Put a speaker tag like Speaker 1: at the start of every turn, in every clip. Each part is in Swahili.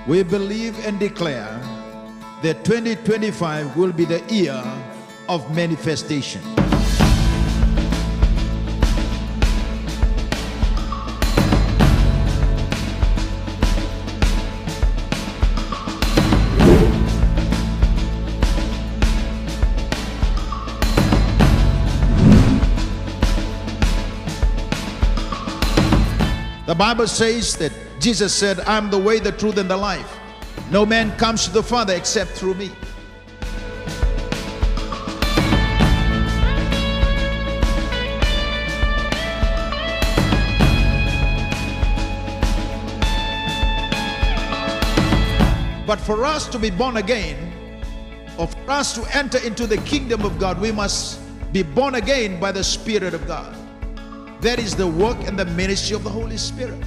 Speaker 1: we believe and declare that 2025 will be the year of manifestation. The Bible says that Jesus said, "I'm the way, the truth, and the life. No man comes to the Father except through me." But for us to be born again, or for us to enter into the kingdom of God, we must be born again by the Spirit of God. That is the work and the ministry of the Holy Spirit.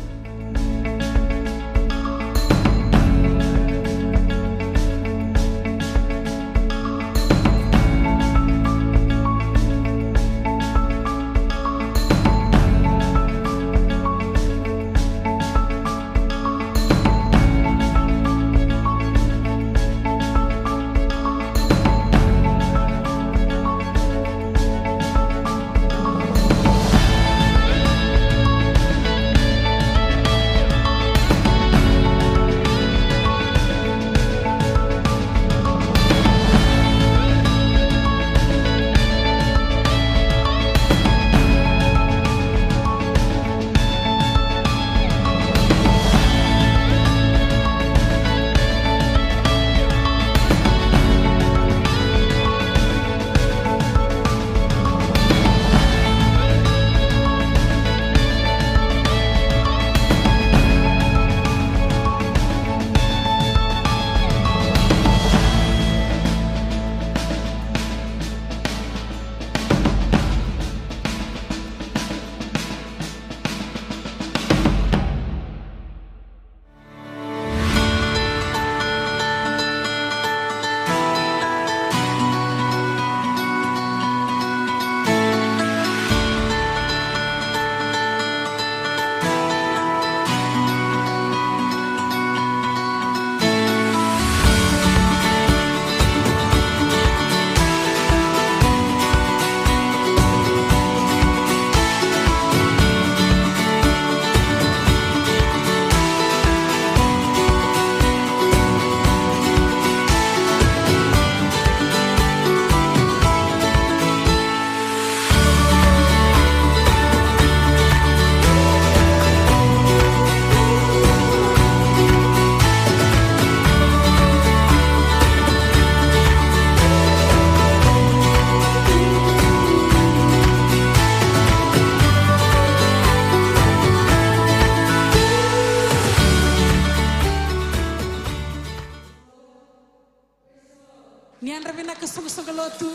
Speaker 2: Nian rabina kesung-sunggelotu,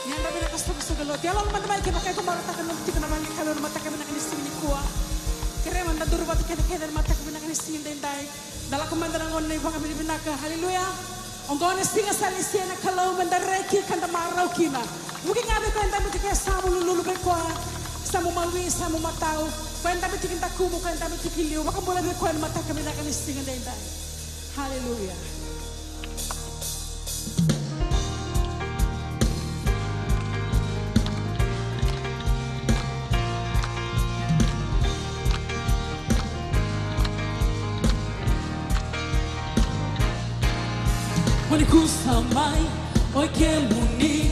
Speaker 2: nian rabina kesung-sunggelotu. Ya lalu teman-teman kita pakai kembali takkan nanti kena balik kalau mata kami nak nising kuah. Kira mantan dulu batu kena mata kami nak nising dendai. Dalam kemandaran onai bang kami dibinaka. Haleluya. Ongkau nising asal isian kalau mendareki kanda marau kina. Mungkin ngabe kau entah betul kayak samu lulu berkuah, samu malwi, samu matau. Kau entah betul kita kumu, kau entah betul kiliu. Maka boleh berkuah mata kami nak nising dendai. Haleluya.
Speaker 3: Samai, oi que muni,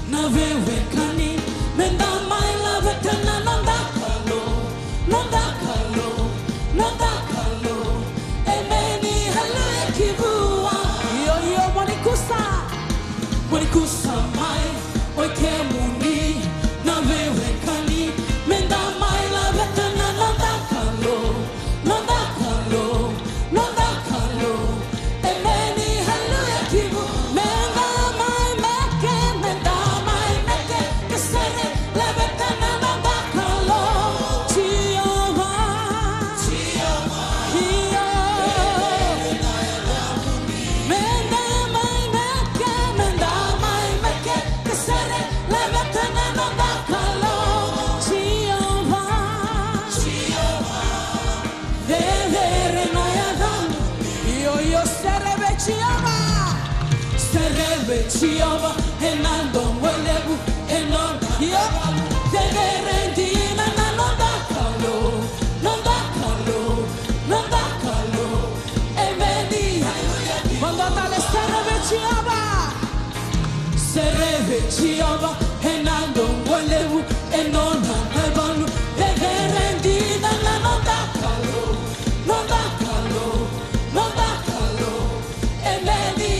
Speaker 3: na vewe kani, mendamai la vetana non da calor, non da calor, non da calor, e meni halu ekibua,
Speaker 2: Yo
Speaker 3: monikusa mai, oi que muni, na vewe kani, mendamai la vetana non da calor, non da calor, non da calor, e meni halu ekibua.
Speaker 2: Let
Speaker 3: enando mwelebu enona yo tegerendina na nondakalo emeni
Speaker 2: Quando tale
Speaker 3: sereve chiaba enando mwelebu enona nebanu tegerendina na nondakalo emeni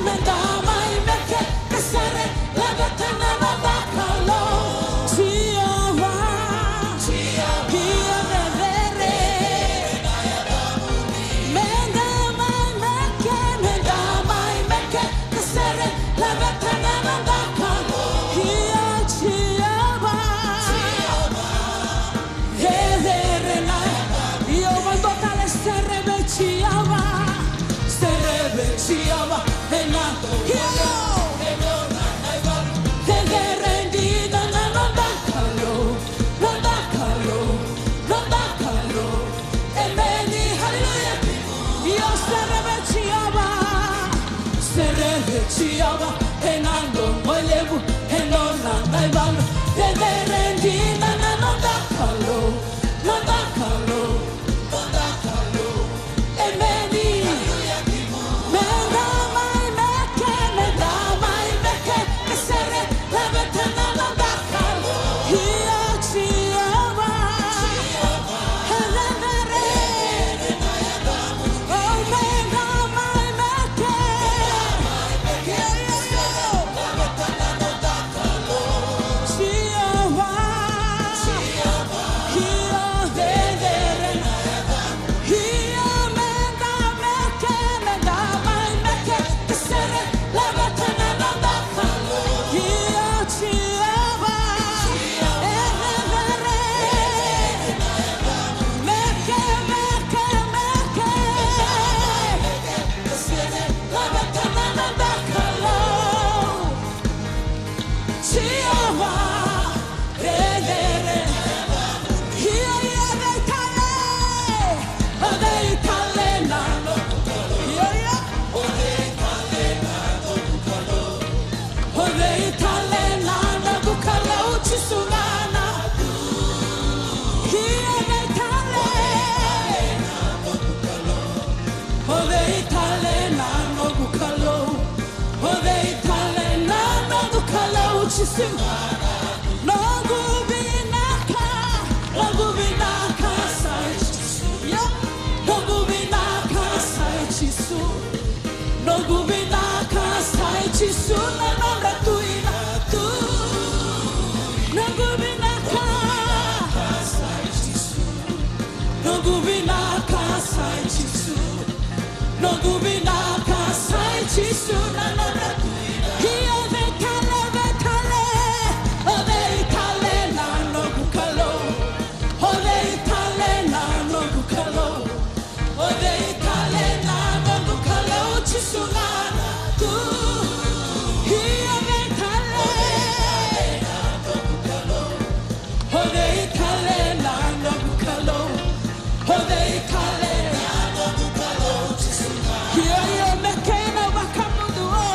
Speaker 3: mendamai meke kesere lagatana nondakalo chiaba mendamai meke kesere lagatana nondakalo chiaba io quando tale sereve chiaba e nato te rendina na nondakalo e meni hallelujah io sereve chiaba e nando mwelebu e nonna naibalo te rendina na nondakalo e meni mendamai meke kesere lavetana nondakalo io chiaba Yo me quedo back up on the wall.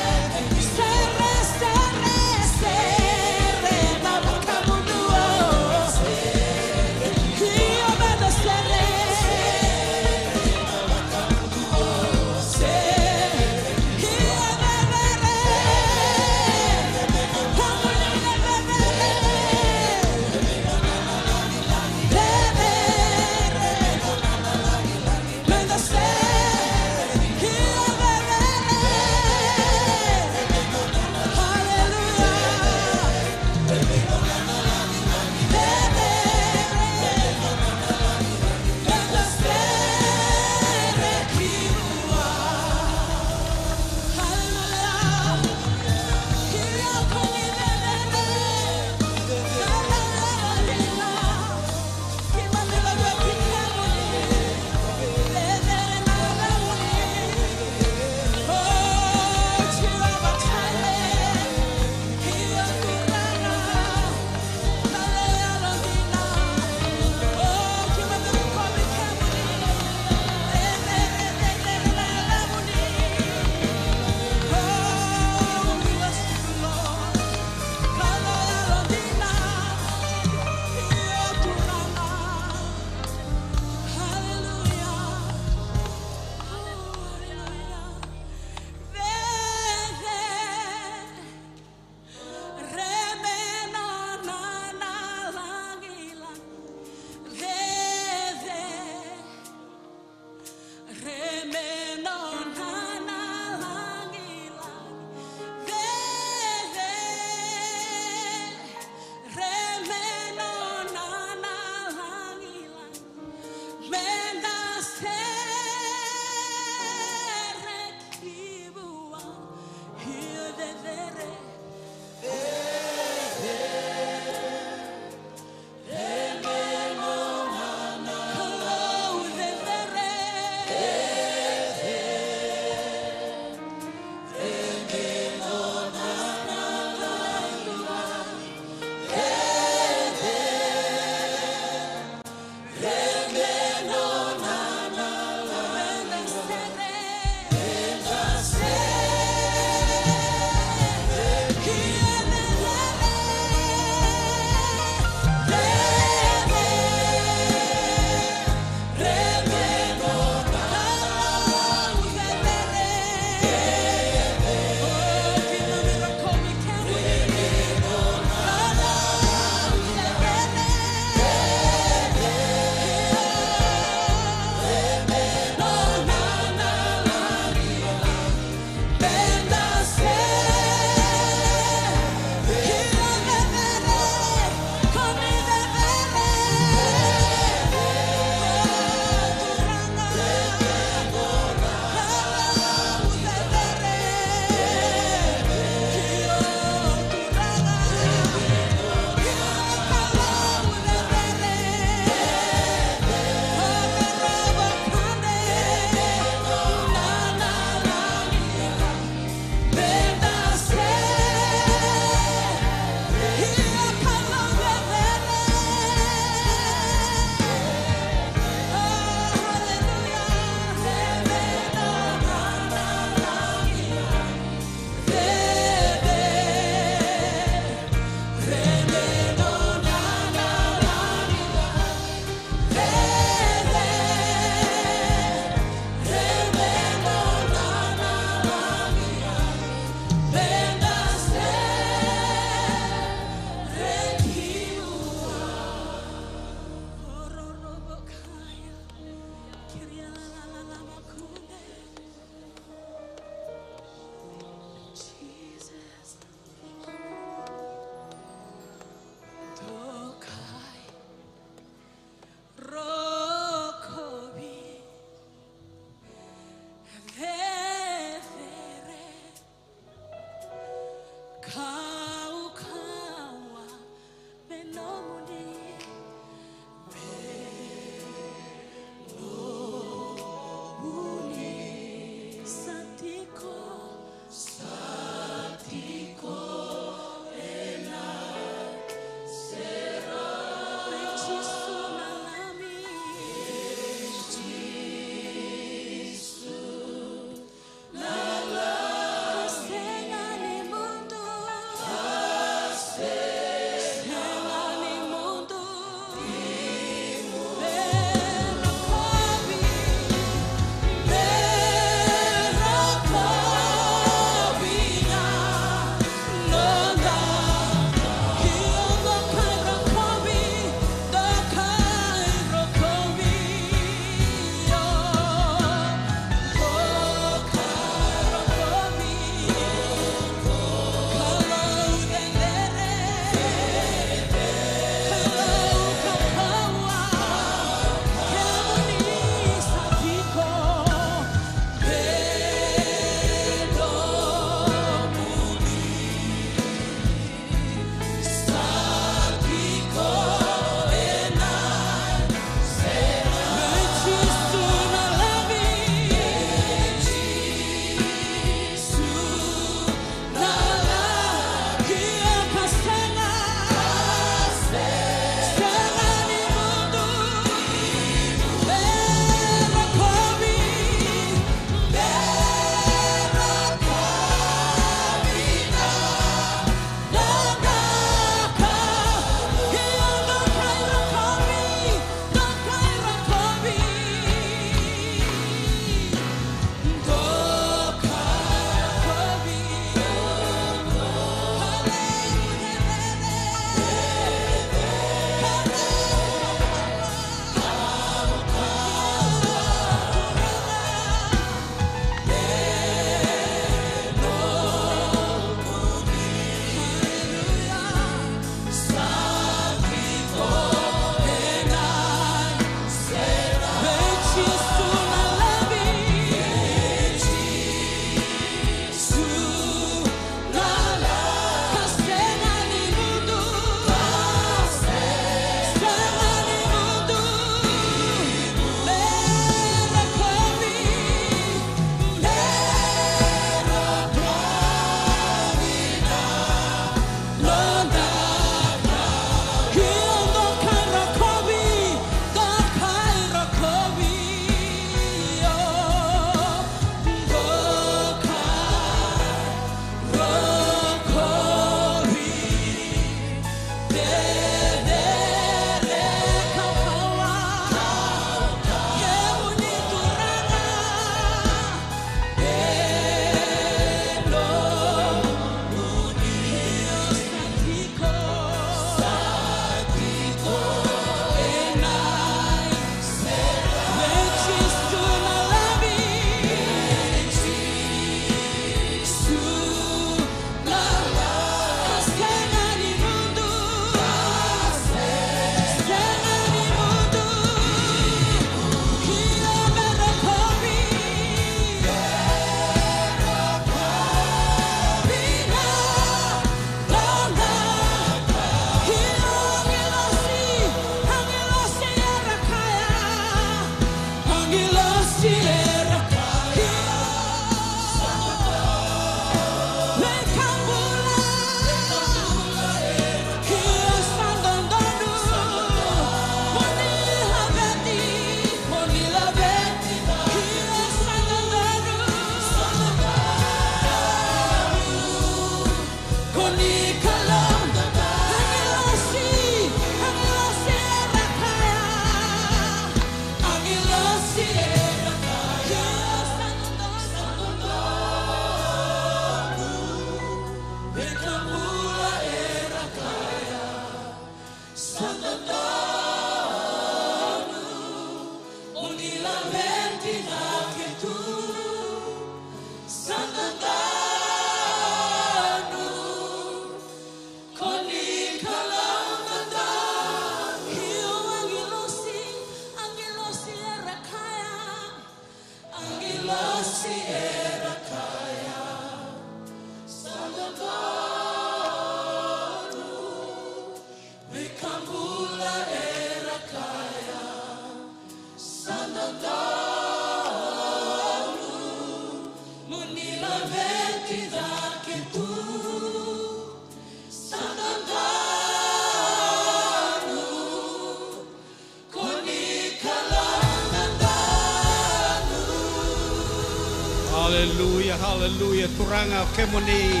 Speaker 4: Haleluya, haleluya. Turanga kemuni.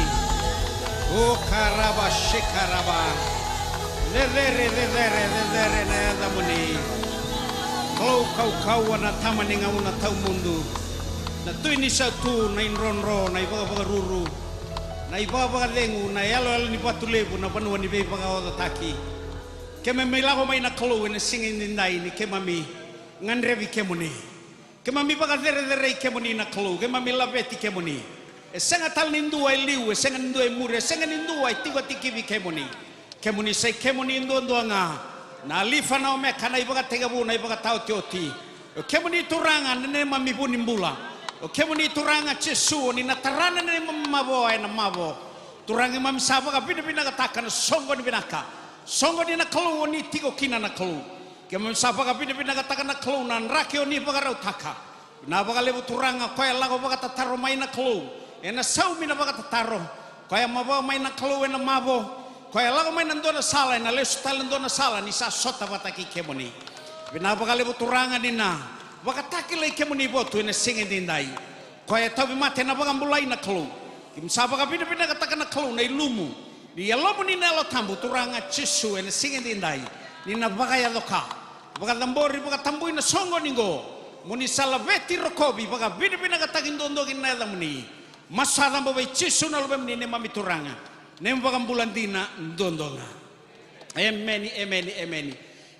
Speaker 4: O karaba shikaraba. Lere nedamuni. Kau na tamaninga una tau mundu. Na tuini sa tu na inronro na ibaga ruru. Na ibaga lengu na yalo ni patulebu na panua ni beba oda taki. Keme milago mai na kolo na singin nindai ni kemami ngandrevi kemuni. Kemami baga dere kemuni na kolo. Kemami labeti kemuni. Senga tal nindu ai liu, senga nindu ai mure, senga nindu ai tigo tikivi kemuni. Kemuni sai kemuni ndo nga. Na lifa na ome kana ibaga tegabu na ibaga tau tioti. Kemuni turanga nene mami buni mbula. Kemuni turanga chesu ni na tarana nene mabo ai na mabo. Turanga mami sabaga bina kataka na songo ni binaka. Songo ni na kelu ni tigo kina na kelu. Kemuni sabaga bina kataka na kelu na nrake oni baga rautaka. Na baga lebu turanga koya lago baga tataro mai na kelu. Ena sau mina baga tataro. Koya mabo mai na kelu ena mabo. Koya lago mai nandona sala ena lesu tal nandona sala ni sa sota bataki kemuni. Bina baga lebu turanga ni na. Baga taki lai kemuni botu ena singin dindai. Koya tabi mate na baga mulai na kelu. Kim sabaga bina kataka na kelu na ilumu. Dia lomu ni nelo tambu turanga chisu ena singin dindai. Ni na baga ya loka. Baga tambori baga tambui na songo ningo. Muni salaveti rokobi baga bina kataka indondo gina eda muni. Masada mbabai chisu na lobem ni ne mami turanga. Nem baga bulandina ndondonga. Amen.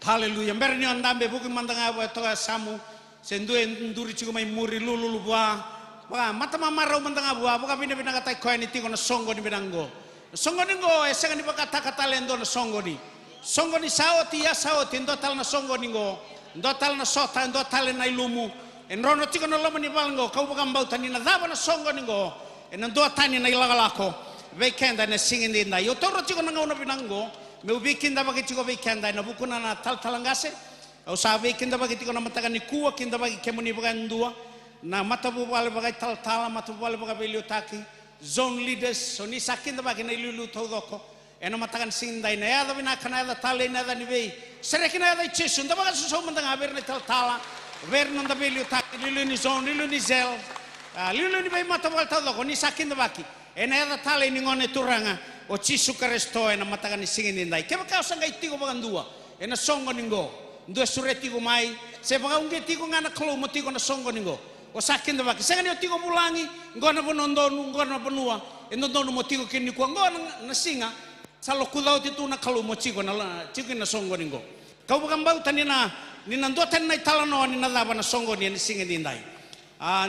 Speaker 4: Haleluya. Mbere ni andambe buki mandanga abo toga samu. Sendue nduri chigo mai muri lulu bua. Baga mata mamarau mandanga bua. Baga bina kataka koe ni tigo na songo ni binango. Songo ni ngo esanga ni baka lendo na songo ni. Songo ni saoti ya saoti ndo tal na songo ni ngo. Ndo tal na sota ndo tal na ilumu. Enrono tigo na lomo ni balngo kau baka mbauta ni na daba na songo ni ngo. Endo tani na ilagalako. Weekend na singin din na. Yo toro tigo na ngauna binango. Me ubikin da bagi tigo weekend na bukuna na tal talangase. Au sa weekend da bagi tigo na matakan ni kuwa kinda bagi kemuni baga ndua. Na matabu bale baga tal matabu bale baga beliotaki. Zone leaders so ni sakin da bagi na ilulu todoko ena matakan sindai na ya da bina kana da tale na da ni bei serekina da chesu da baga so mandanga ber na tala ber no da belio ta lilu ni zone lilu ni zel lilu ni bei mata wal todoko ni sakin da baki ena ya da tale ni ngone turanga o chisu karesto ena matakan singin dai ke baka sanga itigo baga ndua ena songo ningo ndo sureti go mai se baga unge tigo ngana klo mo tigo na songo ningo o sakin da baki sanga ni tigo mulangi ngona bonondonu ngona bonua endondonu mo tigo kini kwa ngona na singa salo kudau titu na kalu mo chigo na chigo na songo ningo kau bukan bau tani na ni nando tan na talano ni na daba na songo ni singa dindai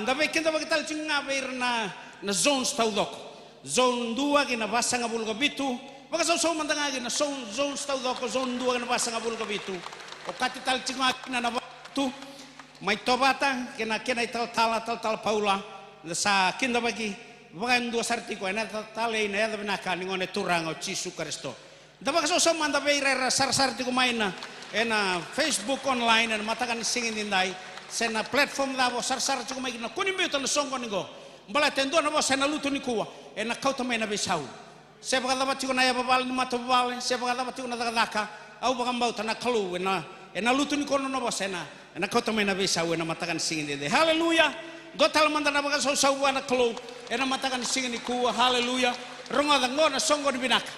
Speaker 4: ndabe kinda baki tal chinga beir na zones tau dok zone 2 gina basanga bulga bitu baka so mandanga gina zone tau dok zone 2 gina basanga bulga bitu o kati tal chinga na tu mai tobata kena tal paula sa kinda bagi bagan dua sarti ko ena tale ina da binaka ni ngone turanga chisu kristo da baka so manda beira sarti ko maina ena Facebook online en matakan singin dindai sena platform da bo sarti ko maina kuni mi tan songo ningo mbala tendo na bo sena lutu ni kuwa ena kauta maina besau se baka da bati ko na ya babal ni matabal se baka da bati ko na daka au baka mbau tan kalu ena lutu ni kono no bo sena ena kota mena besau ena matakan singin dindai haleluya do tal manda na baka so wana kalu ena matakan singin ni kuwa haleluya ronga da ngona songo ni binaka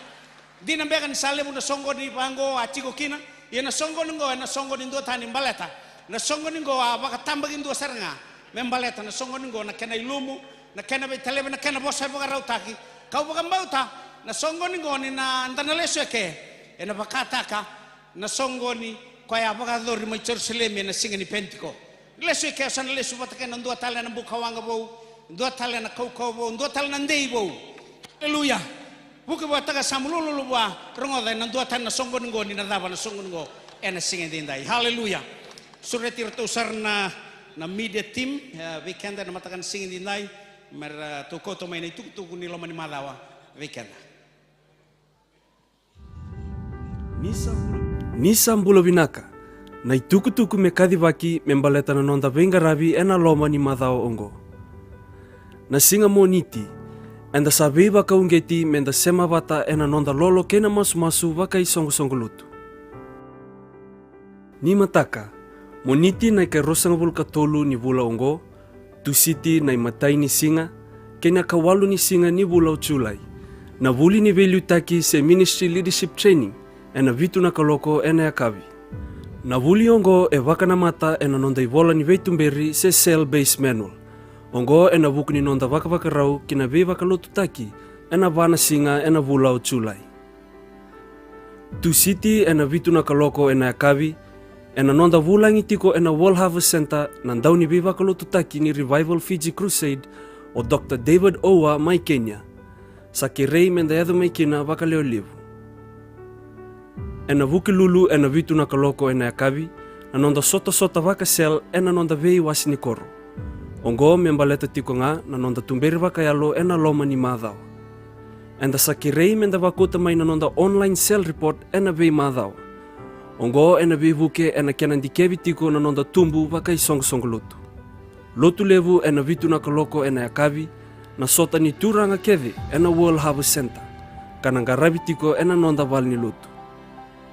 Speaker 4: dina bekan sale na songo ni pango achiko kina ena songo ngo ena songo ni ndo tani mbaleta na songo ni ngo baka tambagi ndo saranga membaleta na songo ni ngo na kena ilumu na kena be tele na kena bosa baka rautaki kau baka mbauta na songo ni ngo ni na ndana leso ke ena baka taka na songo ni koya baka dori mo Jerusalem na singin ni pentiko leso ke san leso batake na ndo tale na bukawanga bo ndo tale na kau bo ndo tale na ndei bo haleluya buke buat taga samululu bua rongo da na ndo tale na songo ngo ni na daba na songo ngo ena singin dindai haleluya sureti rto sarna na media team weekend na matakan singin dindai mer to koto mai ni tuk ni lo mani malawa weekend
Speaker 5: Nisa mbulo binaka na itukutuku me kadivaki membaleta na nonda venga rabi ena loma ni madao ongo na singa moniti enda sabi baka ungeti menda sema bata ena nonda lolo kena masu baka isongo lutu ni mataka moniti na ke rosanga bulka tolu ni bula ongo Tu siti nai matai ni singa, kena kawalu ni singa ni bulau Julai. Na vuli ni velu taki se Ministry Leadership Training, ena vitu na kaloko ena yakavi. Na vuli ongo e wakana mata ena nonda ivola ni veitumberi se cell-based manual. Ongo ena vuku ni nonda waka rau kina ve wakalotu taki ena vana singa ena vulau Julai. Tu siti ena vitu na kaloko ena yakavi, ena nonda vulangi tiko ena World Harvest Center na ndau ni ve wakalotu taki ni Revival Fiji Crusade o Dr. David Owa mai Kenya. Sakirei menda yadu mai kina wakaleo livu. Ena vuki lulu ena vitu na kaloko ena yakavi, na nonda sota waka sel ena nonda vei wasi ni koro. Ongo membaleta tiko nga na nonda tumberi waka yalo ena loma ni madhao. Enda sakirei menda wakota mai na nonda online cell report ena vei madhao. Ongo ena vei vuke ena kenan dikevi tiko na nonda tumbu waka isong lotu. Lotu levu ena vitu na kaloko ena yakavi, na sota ni turanga keve ena World Harvest Center, kananga rabi tiko ena nonda val ni lotu.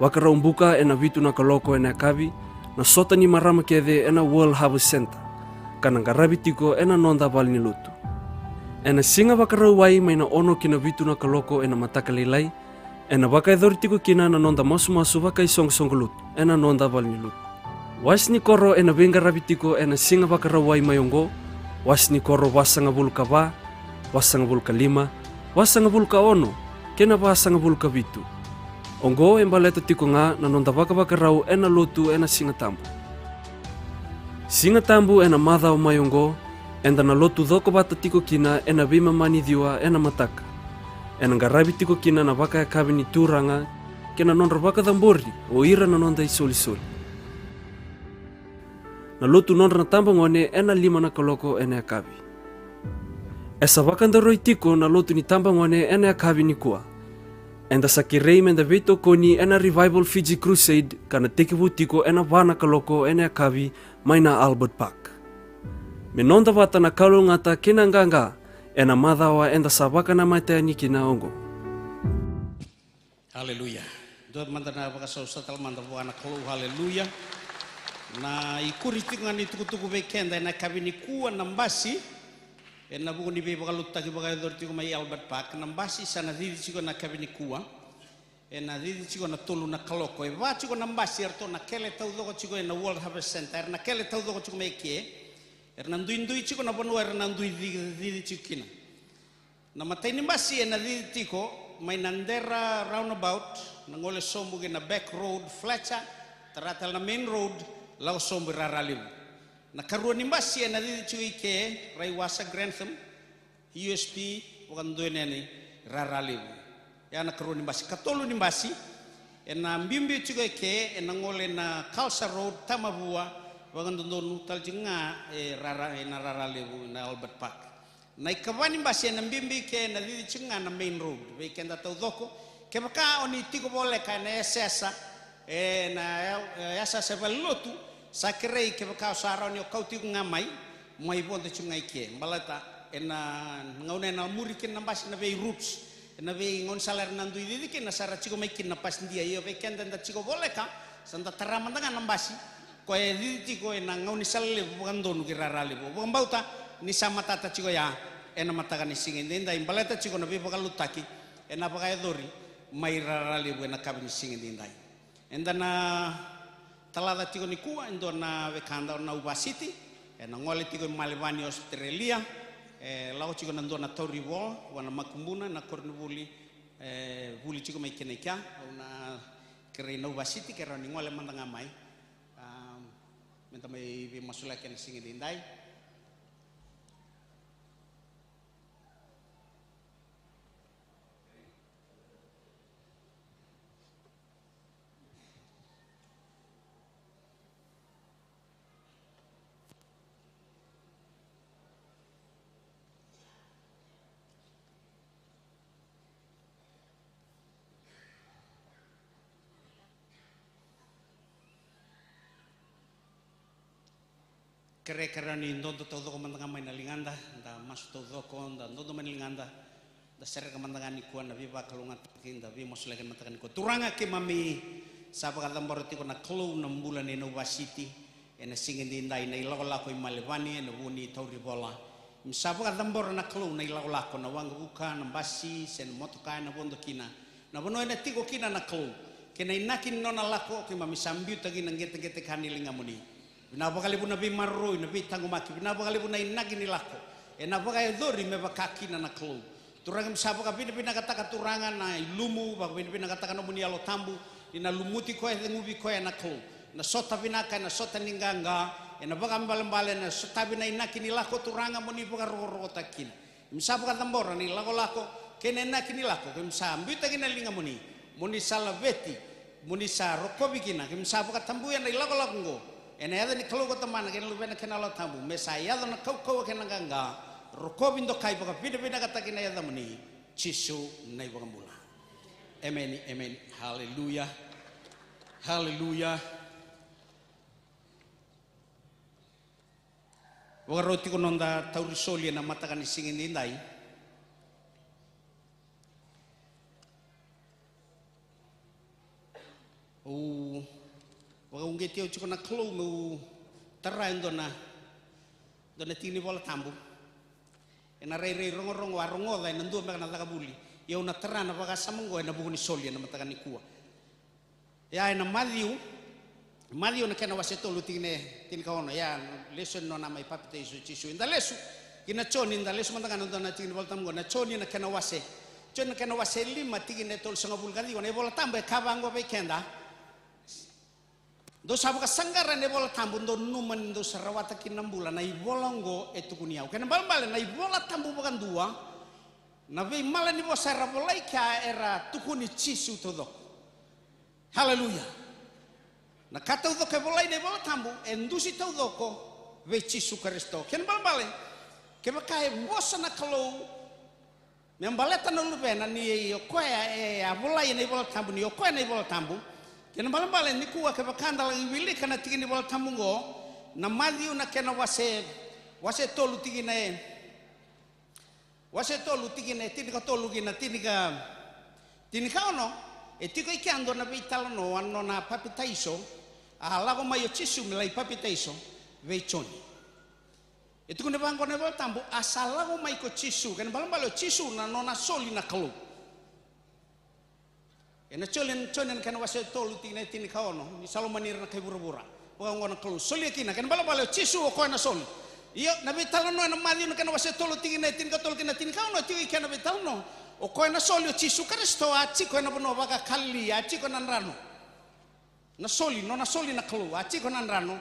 Speaker 5: Wakara umbuka ena vitu na kaloko ena yakavi, na sota ni marama keve ena World Harvest Center, kananga rabi tiko ena nonda val ni lotu. Ena singa wakara uwai maina ono kina vitu na kaloko ena mataka leilai, ena waka edhori tiko kina na nonda masu waka isong lotu, ena nonda val ni lotu. Wasni koro ena venga rabi tiko ena singa wakara uwai mayongo, wasni koro wasanga vulka va, wasanga vulka 5, wasanga vulka 1, kena wasanga vulka 7. Ongo embaleta tiko nga na nonda waka rau ena lotu ena singa tambu. Singa tambu ena madha o mayongo, enda na lotu dhoko bata tiko kina ena vima mani diwa ena mataka. Ena ngarabi tiko kina na waka yakavi ni turanga, kena nondra waka dhambori o ira na nonda isoli. Na lotu nondra na tamba ngone ena 5 na kaloko ena yakavi. Esa wakandaroi tiko na lotu ni tamba ngone ena yakavi ni kua. Enda sakirei menda veto koni ena Revival Fiji Crusade kana tekevu tiko ena wana kaloko ena yakavi maina Albert Park. Menonda wata na kalo ngata kena nganga ena madhawa enda sabaka na matea ni kina ongo.
Speaker 4: Haleluya. Dot mantana bakaso satal manda wana kalau haleluya. Na ikuri tingani tuku weekend na kabini kuwa nambasi na buku ni beba kaluta ki bagai dor tiko mai Albert Park nambasi sana didi chiko na kabini kuwa na didi chiko na tolu na kaloko va chiko nambasi erto na kele tau doko chiko na World Harvest Center na kele tau doko chiko mai ke na ndui chiko na bonu na ndui didi chiko kina na matai nambasi na didi tiko mai nandera roundabout na ngole sombu na back road Fletcher taratal na main road lau sombu raraliu na karua nimbasi na didi chui ke Raiwasa Grantham USP wakan doeneni raraliu ya na karua nimbasi katolu nimbasi na mbimbi chui ke na ngole na Kalsa Road Tamabua wakan dondonu taljinga na raraliu na Albert Park na ikawani nimbasi na mbimbi ke na didi chinga na main road weekend atau doko ke baka oni tiko bole ka na esesa na yasa sevelotu sakirei ke bakau saroni o kauti ngamai mai bonte chungai ke balata ena ngaune na murikin na bas na ve roots na ve ngon salar nandu idi ke na sara chiko mai kin na pas ndia yo ve kenda nda chiko boleka santa tarama ndanga na basi ko e di chiko na ngauni salle bugandonu kirarali bo bauta ni sama tata chiko ya ena mataka ni singin nda imbalata chiko na ve bakalutaki ena bakai dori mai rarali bu na kabini singin ndai enda na talada tiko ni kua endo na wekanda na Uba City na ngole tiko Malevani Australia lao tiko na ndo na Tauri Wall wana makumbuna na Kornuvuli vuli tiko mai keneka na kere na Uba City kere ni ngole mandanga mai menta mai vi masula ken singi dindai kere ni ndondo tau doko mandanga mai na linganda da masu tau doko da ndondo mai linganda da sere ka mandanga ni kuan na viva kalungat kinda vi mosle kan matakan ko turanga ke mami sapa ka tambor tiko na klo na bulan ni Nova City ena singin dindai na ilaw lako imalevani ena wuni tauri bola misabu ka tambor na klu na ilaw lako na wang uka na basi sen motoka na bondo kina na bono ena tiko kina na klu kena inakin nona lako kima misambiu tagi na ngete kanilinga muni binabo kali puna bi marro na bi tangumaki binabo kali puna inakin ilako ena baka edori me bakaki na klu turang misabu ka pina kata katurangan na ilumu baka pina kata kanomuni alo tambu ina lumuti ko e ngubi ko na klu na sota binaka na sota ninganga ena baka mbale na sota bina inakin ilako turanga muni baka roro takin misabu ka tambora ni lako kena inakin ilako misambiu tagi na linga muni salaveti muni sa rokobi kina misabu ka tambu ya na lako ngo ena yada ni klu ko tamana kena lubena kena lo tambu mesaya na kau kena ganga rokobi ndo kai baka pina kata kina yada muni chisu na baka mula amen amen haleluya haleluya wagaroti ko nonda taurisoli na matakan isingin indai wagungeti o chiko na klo mu tarain dona tini bola tambu ena rei rongo arongo da nandu me kana takabuli ya una terana baka samango ena buguni soli na matakan ikua ya ena Mario na kena waseto lutine tin kaono ya lesson no na mai papite isu chisu inda lesu kina choni inda lesu mantanga ndo na tin voltam go na choni na kena wase choni kena wase lima tigine tol sanga bulgari go ne bola tambe kavango be kenda do sabu ka sangara ne bola tambu ndo numan ndo sarawata kinambula na ibolongo etukunia kena balbale na ibola tambu bakan dua na ve mala ni bosara bolaika era tukuni chisu todo haleluya na kata udo ke bolai de bola tambu endusi tau doko ve Yesu Kristo ken balbale ke bakae bosa na kalau membaleta no lubena ni yokoya bolai ne bola tambu ni yokoya ne bola tambu ken balbale ni kuwa ke bakanda lagi wili kana tigi ni bola tambu ngo na madiu na kena wase tolu tigi ne tini ka tolu gina tini ka ono tiko ikando na vitalo no anno na papitaiso lago mayo chisu milai papitaiso veichoni itu kune bango ne bol tambu asalago mai ko chisu kan balambalo chisu na nona soli na kalu ena cholen kan wase tolu tini kaono ni salomanir na kai bura-bura ngona kalu soli kina kan balambalo chisu ko na soli iyo na vitalo no na madi no kan wase tolu tini ka tolu kina tini kaono tigi kan vitalo no o ko na soli o Yesu Kristo achi ko na bono baka kali achi ko na rano na soli na kalu achi ko na rano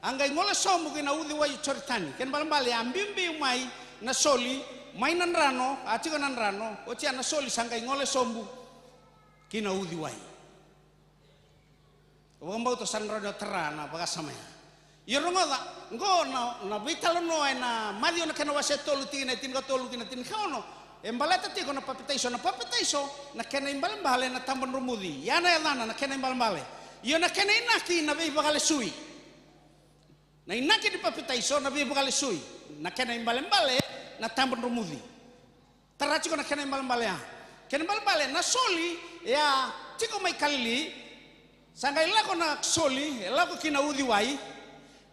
Speaker 4: angai ngola somu kina udi wa choritani ken balambale ambimbi mai na soli mai na rano achi ko na rano o tia na soli sangai ngola sombu kina udi wai o ngambau to sanro no terana baka sama ya rongoda ngo na vitalo no na madio na kana wase tolu tin ka tolu tin kaono embaleta tiko na papitaiso na kena imbalambale na tambon rumudi yana yalana na kena imbalambale iyo na kena inaki na vei bagale sui na inaki di papitaiso na vei bagale sui na kena imbalambale na tambon rumudi tarachiko na kena imbalambale kena imbalambale na soli ya tiko mai kalili sanga ilako na soli ilako kina udi wai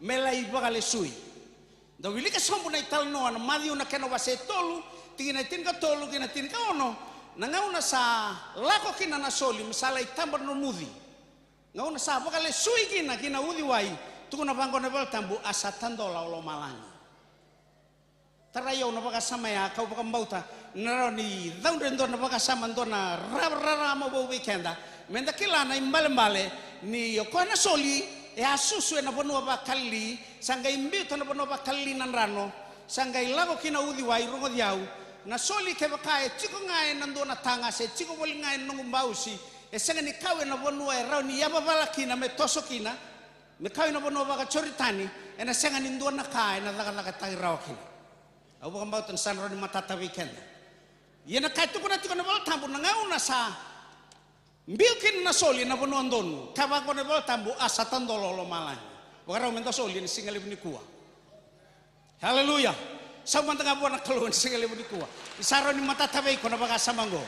Speaker 4: melai bagale sui da wilika sombu na italno na madio na kena wase tolu tingina tin ka tolu kina tin ka ono na ngauna sa lako kina na soli misala itambar no mudi ngauna sa bakale sui kina udi wai tuku na bango na bal tambu asatan dola olo malangi tarayo na baka sama ya kau baka mbauta naro ni daun na baka sama ndona rara mo bo weekenda menda kila na imbale ni yoko na soli asusu na bono ba kali sanga imbi to na bono ba kali nan rano sanga ilago kina udi wai rongo diau na soli ke bakae chiko ngai nando na tanga se chiko boli ngai nungu mbausi sanga ni kawe na bono e rauni yaba bala kina me toso kina me kawe na bono ba ka choritani ena sanga ni ndo na kae na laga tai raw kina au ba mbau tan sanro ni matata weekend yena kai tu kuna tikona bol tambu na ngau na sa mbilkin na soli na bono ndonu kaba kone bol tambu asatan dololo malang wakara mento soli ni singali ni kuwa haleluya sama tengah buana keluhan singali ni kuwa isaro ni matata wei kona baka samango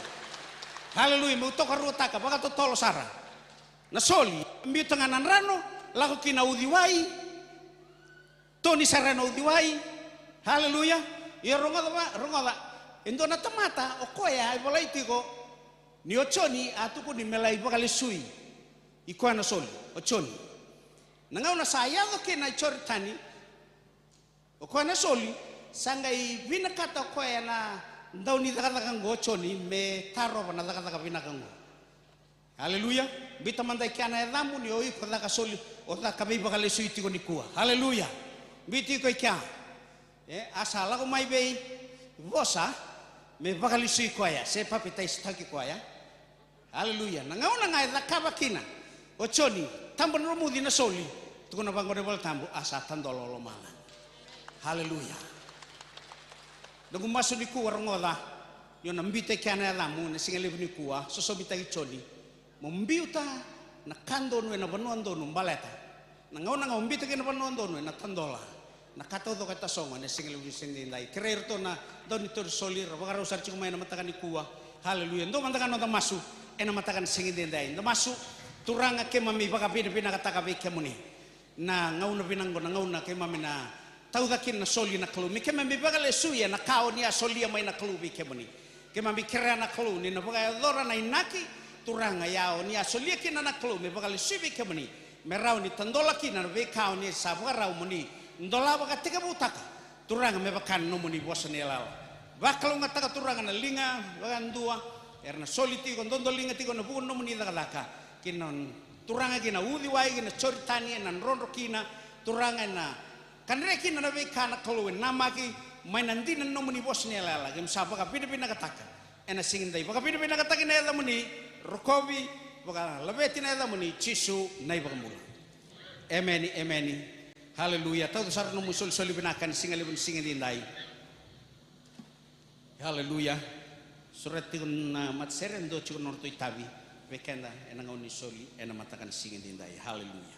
Speaker 4: haleluya mu to karuta ka baka to tolo sara na soli mbi tengah nan rano laku kina udi wai Toni sarano diwai. Haleluya. Ya rongoda. Endo na tamata okoya ai bolai tiko. Ni ochoni atuku ni melai bakale sui. Iko na soli ochoni. Nangau na saya ke na choritani. Oko na soli sangai vinakata okoya na ndau ni dakataka ngo ochoni me taro na dakataka vinakango. Haleluya. Bita mandai kiana edamu ni oi ko daka soli o daka bei bakale sui tiko ni kua. Haleluya. Biti ko kia. Asala ko mai bei vosa me bakali sui koya se papita istaki koya. Haleluya. Nangau na ngai dakaba kina. Ochoni tambon rumu dina soli tukuna bangore bol tambu asa tandolo mala. Haleluya. Dogu masu di kuwa rongoda yo nambite kiana lamu na singale ni kuwa sosobita ichoni. Mombiuta na kando no na banondo no baleta. Nangau na ngombite kina banondo no na tandola. Na kato do kata songa na singale ni sindai. Kreerto na donitor soli rabagaro sarchi kumay na matakan ni kuwa. Haleluya. Ndo mantakan no masu ena matakan singindai. Ndo masu turanga ke mami baka pina kataka be kemuni na ngauna binango na ngauna ke mami na taudakin na soli na klumi ke mami baka le suya na kao ni soli mai na klubi kemuni ke mami kera na kluni na baka dora na inaki turanga yao ni soli kina na klumi baka le subi kemuni merau ni tandola kina na be kao ni sabwa rau muni ndola baka tika butaka turanga me baka no muni bosani lao bakalo ngataka turanga na linga baka ndua erna soli tiko ndondo linga tiko na buko no muni daka kinon turanga kina udi wai kina choritani na rondo kina turanga na kanre kina na kana kaluin namaki mainandina no muni bosni ala gem sapa ka pina kataka ena singin dai baka pina kataka na ela muni rokobi baka labeti na ela muni chisu nai baka mula amen haleluya tau sar no musul soli binakan singale bun singin dai haleluya surat tikun mat serendo chukun norto itabi Bekenda enang oni soli ena matakan singin dindai. Haleluya.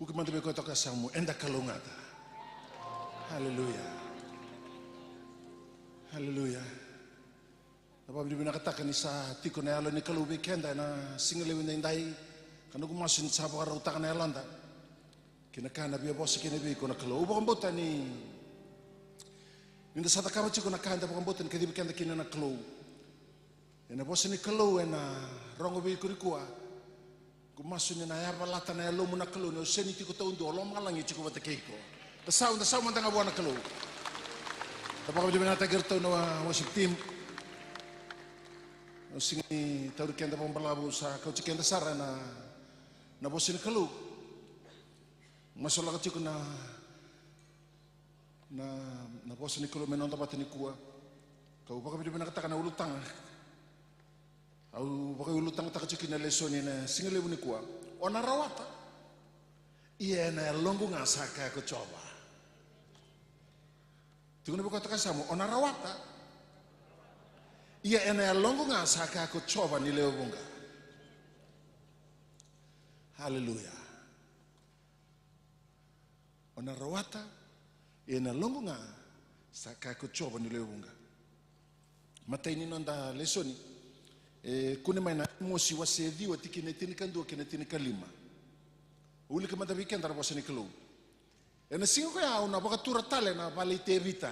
Speaker 6: Buku mantabe ko toka samu enda kalungata. Haleluya. Haleluya. Napa bibina katakan isa tiko na alo ni kalubi kenda na singalewi na indai kanu kumasin sa pa utakan na alanda. Kinakana biya boss kinabi ko na kalu. Ubo kambutan ni Yung sa takama chiko na kanda pa kambutan kadi kenda kina na kalu. Ena boss ni kalu ena rongo bi kurikua. Kumasun na ya balata na lo mo na kalu no seni tiko taundo lo malangi chiko bata keiko. Tasau mantanga buana kalu. Tapos kami na tagerto no worship team. No singi tauri kenda pang balabu sa kau cikenda sara na bosin kalu. Masalah kecil na bosin kalu menon tempat ini kuah. Kau pakai kami na katakan na ulutang. Au pakai ulutang tak kecil na leson na singi lebu ni kuah. Ona rawata. Iya na longu ngasaka aku coba. Tunggu nabi katakan sama, ona rawata. Iya ena longo nga saka ako coba ni leo bunga. Haleluya. Ona rawata, iya ena longo nga saka ako coba ni leo bunga. Mata ini nonda lesoni. Kune maina mosi wasedi wa tikine tinikan dua kine tinikan lima. Uli ke mata weekend tara wasani kelu. Ena singo kaya una bakatura tale na bali tevita.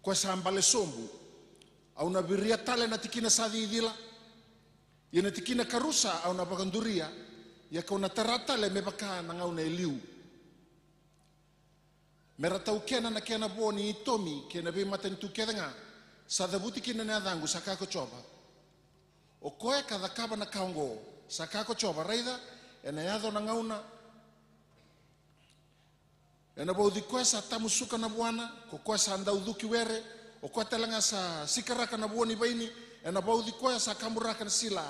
Speaker 6: Kwa sambale sombu. Au na biria tale na tikina sadi idila. Ina tikina karusa au na bakanduria. Ya kau na taratale me baka na ngau na eliu. Meratau kena na kena boni itomi kena be maten tu kena sadabuti kina na dangu sakako choba. O koe kada kaba na kaungo sakako choba raida ena yado na ngauna. Ena baudi koe sa tamu suka na buana, ko koe sa andau duki were, o koe telanga sa sikaraka na buoni baini, ena baudi koe sa kamuraka na sila.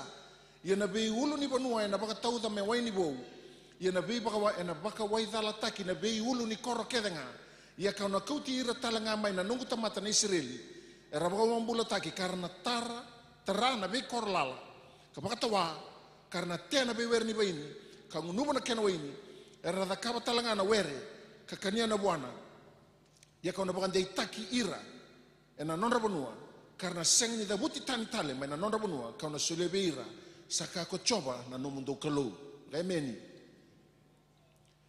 Speaker 6: Ena bei ulu ni banua, ena baka tauda me waini bou. Ena bei baka waidhala taki, ena bei ulu ni koro kedenga. Ia kau na kauti ira talanga mai na nungu tamata na Israeli. Era baka wambula taki, karena tara na bei koro lala. Ka baka tawa, karena tea na bei were ni baini, ka ngunuba na kena waini, era da kaba talanga na were, kakania na buana ya kau na bagandai taki ira ena nonra banua karena seng ni da buti tani tale mai na nonra banua kau na sulebe ira saka ko coba na no mundo kalau gaimeni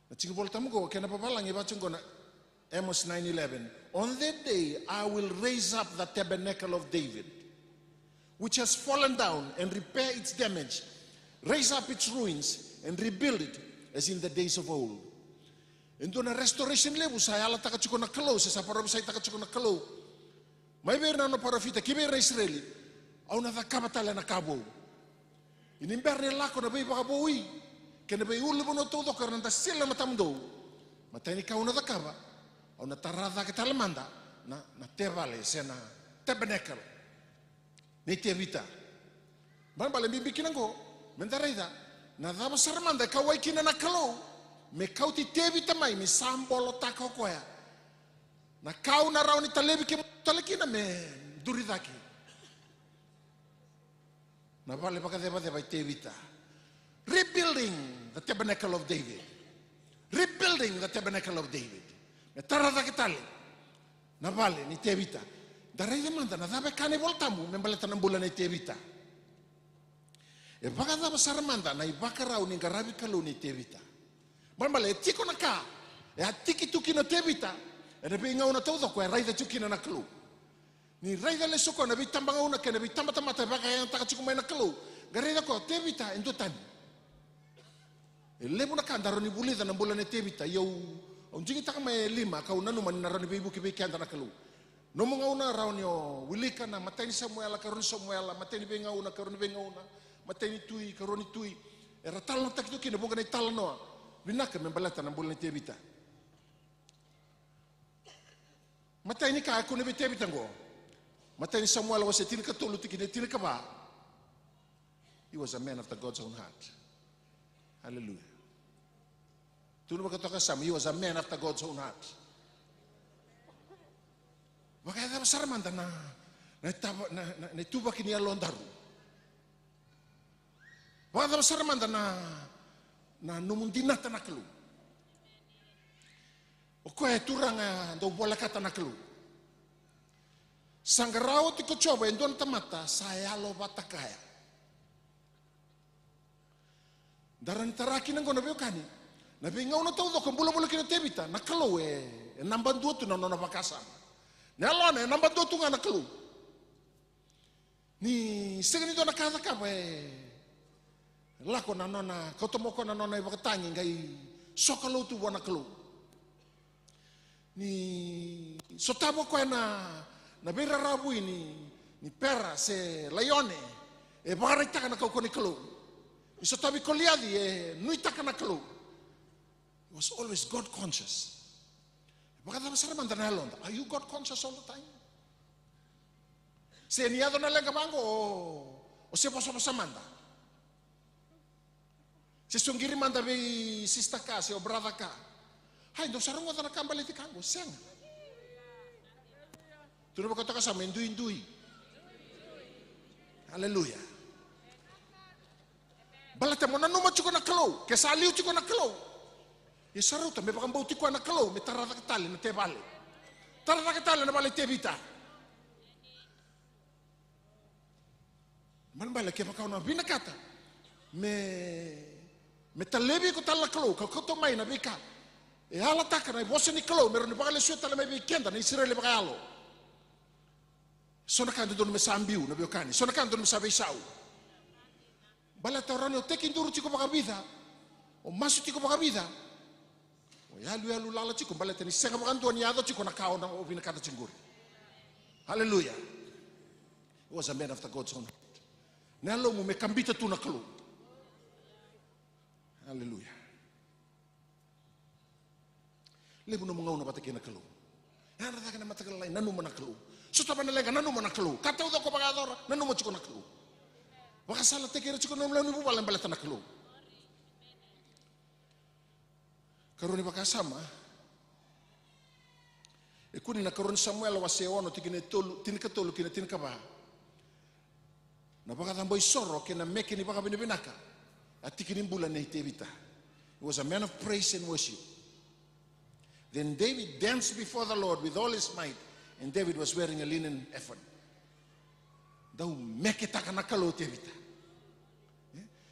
Speaker 6: na tinga bol tamu ko kena papalang iba tungo na Amos 9:11 on that day I will raise up the tabernacle of David which has fallen down and repair its damage raise up its ruins and rebuild it as in the days of old. Endo na restoration lebu saya ala taka chiko na kalau sa para saya taka chiko na kalau. Mai ber na no para fita kibe ra Israeli. Au na takaba tala na kabo. Inimber ne lako na bei baka boi. Ke na bei ulu bono todo karena ta sila matamdo. Matani ka una takaba. Au na tarada ke talamanda na tevale sena tabernacle. Ni tevita. Ban bale bibikin ngo mentaraida. Na dava sarmanda ka waikina na kalau. Me kau ti tevi tamai me sambolo tako koya na kau na rauni talebi ke talekina me duridaki na vale baka deba tevita rebuilding the tabernacle of David rebuilding the tabernacle of David me tarada ke tale na vale ni tevita darai demanda na dabe kane voltamu me baleta na bulan ni tevita e baka daba sarmanda na ibaka rauni ngarabi kalu ni tevita Bambale tiko na ka. E atiki tuki na tevita. E na binga una todo ko raida tuki na klu. Ni raida le soko na bitamba una ke na bitamba tamata baka yang taka tuku mai na klu. Garida ko tevita endo tani. E lebu na kandaro ni bulida na bulan tevita yo on jingi taka mai lima ka una numa na rani bibu ki be kanda na klu. No mo una rauni o wilika na matani Samuel ka roni Samuel matani binga una ka roni binga una matani tui ka roni tui. E ratal na tak tuki na bunga na tal no. Binaka membalata na bulan tevita. Mata ini ka aku nebe tevita ngo. Mata ini Samuel was a tinika tolu tikine tinika ba. He was a man after God's own heart. Hallelujah. Tunu makatoka sama, he was a man after God's own heart. Baka ada sarmanda na tuba kini alondaru. Baka ada sarmanda na numundina tanaklu. O koe turanga do bola kata na kelu. Sangarao tiko coba endon tamata saya lo batakaya. Daran taraki nang kono beokani. Nabi ngau na tau do bola kina tebita na kelu namban dua tu na nona makasa. Nelone namban dua tu na kelu. Ni segini do na kata kape. Lako na nona kautomoko na nona ibakatangi ngai sokalo tu wana kelu. Ni sotabo ko na bera rabu ni pera se laione e bagarita kana kau koni kelu. Ni sotabi koliadi nuita kana kelu. He was always God conscious. Bakata masara mandana lon. Are you God conscious all the time? Se niado na lenga mango o se poso manda. Se sungiri manda be sister ka se o brother ka. Hai, ndo sarungo tana kambali ti kango, seng. Tuno ba kata kasama, indui. Haleluya. Balata mo nanuma chiko na kalo, kesa aliu chiko na kalo. E saruta, me bakang bauti ko na kalo, me tarata katali na te bale. Tarata katali na bale te vita. Man bale ke bakau na binakata. Me talebi ko tala kalo, kakoto mai na bika. E ala taka na bosa ni kalo meron ni bakale sueta le mai kenda ni Israel bakalo. Sona kan do me sambiu na biokani. Sona kan do me sabe sau. Bala torano teki nduru chiko bakabida. O masu chiko bakabida. O yalu lala chiko bala tani senga bakanto ni ado chiko na kao na ovina kata chinguri. Hallelujah. He was a man after God's own heart. Nalo mo me kambita tu na kalo. Hallelujah. Lebu no mangau na batake na kelu. Ya na taka na mataka lai nanu mana kelu. Suta bana lega nanu mana kelu. Kata uda ko bagadora nanu mo chiko na kelu. Baka sala teke ra chiko no mlanu bu balan balata na kelu. Karuni baka sama. E kuni na karuni Samuel wa seono tikine tolu tinika tolu kina tinika ba. Na baka tamboi soro kena meke ni baka binaka. Atikini bulan nei tevita. He was a man of praise and worship. Then David danced before the Lord with all his might, and David was wearing a linen ephod. Dau meke takana kalo tevita.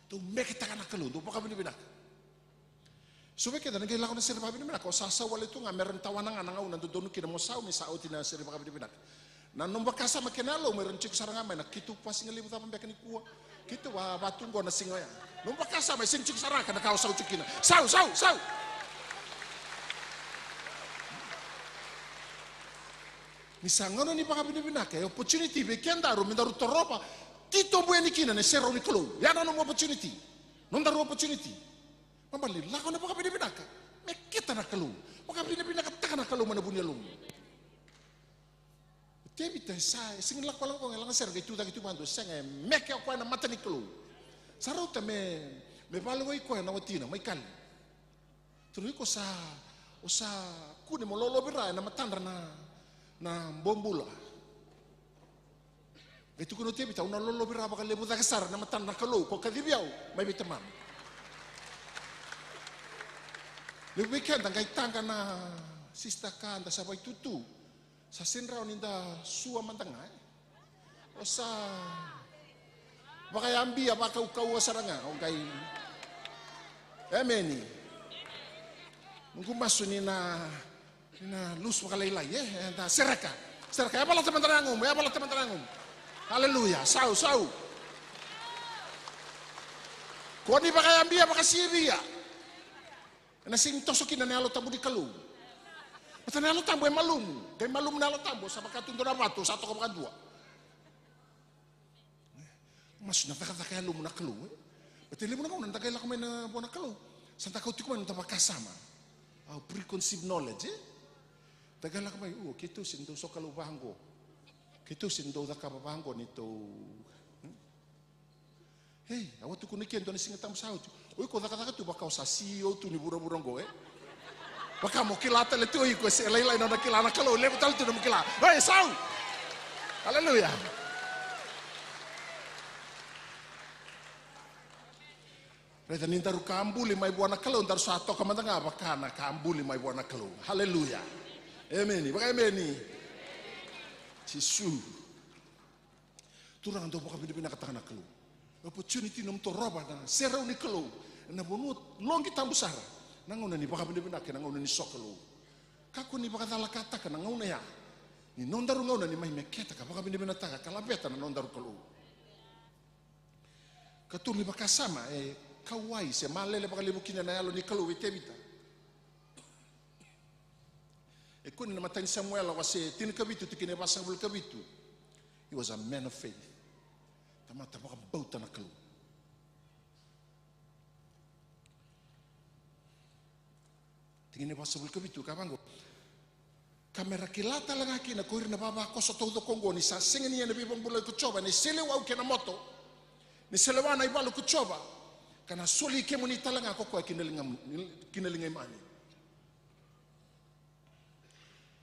Speaker 6: Dau meke takana kalo, dau baka binibinak. So meke da nagay lako na sir baka binibinak. O sasaw ito nga meron tawanang anangaw nandoon kina mo saw mi sao tina sir baka binibinak. Na nung bakasa makinalo meron chik saranga may nakitu pa singalim tapang beka ni kuwa. Kito wa batunggo na singoya. Nung bakasa may sing chik saranga na kao saw chikina. Saw. Misangano ni baka binibinake opportunity be kenda ro mindaru toropa tito bueni kina ne sero ni klo ya no opportunity non daru opportunity mambali la ko na baka binibinaka me kita na klo baka binibinaka taka na klo mana bunya lum tebita sa sing la ko la ko ngala ser gitu da gitu mando senga me ke ko na mata ni klo sarota me valo ko na watina mai kan tru ko sa o sa kune mo lolo bira na matandra na bombula. Itu kuno tebita una lolo bira baka lebu da kasar na matan na kalo ko kadibiao may bitaman. Le weekend ang tangga na sista ka anda sabay tutu sa sinraw ninda suwa mantangay. O sa baka yambi baka ukawa saranga o kay Ameni. Mungkumaso ni na luz makalaylay da seraka ya bala teman-teman haleluya sau koni baka yambia baka siria na sing tosokin na nalo tabu di kalu mata nalo tambo malum kay malum nalo tambo sa baka tundo na bato sa to ka baka dua mas na baka kaya lumu na kalu betili mo na nantagay la kamay na buwan na kalu santa kauti ko man tabakasama preconceived knowledge Tagala ka may kito sindo so kalubahango. Kito sindo da kababango nito. Hey, awat ko ni kendo ni singatam sao. Uy ko da tu baka sa CEO tu ni burang-buranggo Baka mo kilata le tu ko se laylay na kilana kalo le tal tu mo kila. Hey, sao. Hallelujah. Reta ni taru kambuli mai buana kalau taru sato kamandanga bakana kambuli mai buana kalau. Haleluya. Amen. Baka amen. Sisu. Turang do baka bina katakan kalau. Opportunity nom to roba na serau ni kalau. Na bonu longi tambusara. Nangona ni baka bina ke nangona ni sokalo. Kako ni baka dala kata ka nangona ya. Ni non daru ngona ni mai meketa ka baka bina taka kalabeta na non daru kalau. Katuli baka sama kawai se malele baka lebu kina na yalo ni kalau wetebita. Kuni na matang Samuel wase tin kabitu tikine basa bul kabitu. He was a man of faith. Tamata baka bauta na kalau. Tikine basa bul kabitu kabango. Kamera kilata langa kina kuir na baba kosa todo kongo ni sa singeni ya nabi bambula kuchoba ni sele wau kena moto. Ni sele wana ibalu kuchoba. Kana soli kemo ni talanga koko kinalinga imani.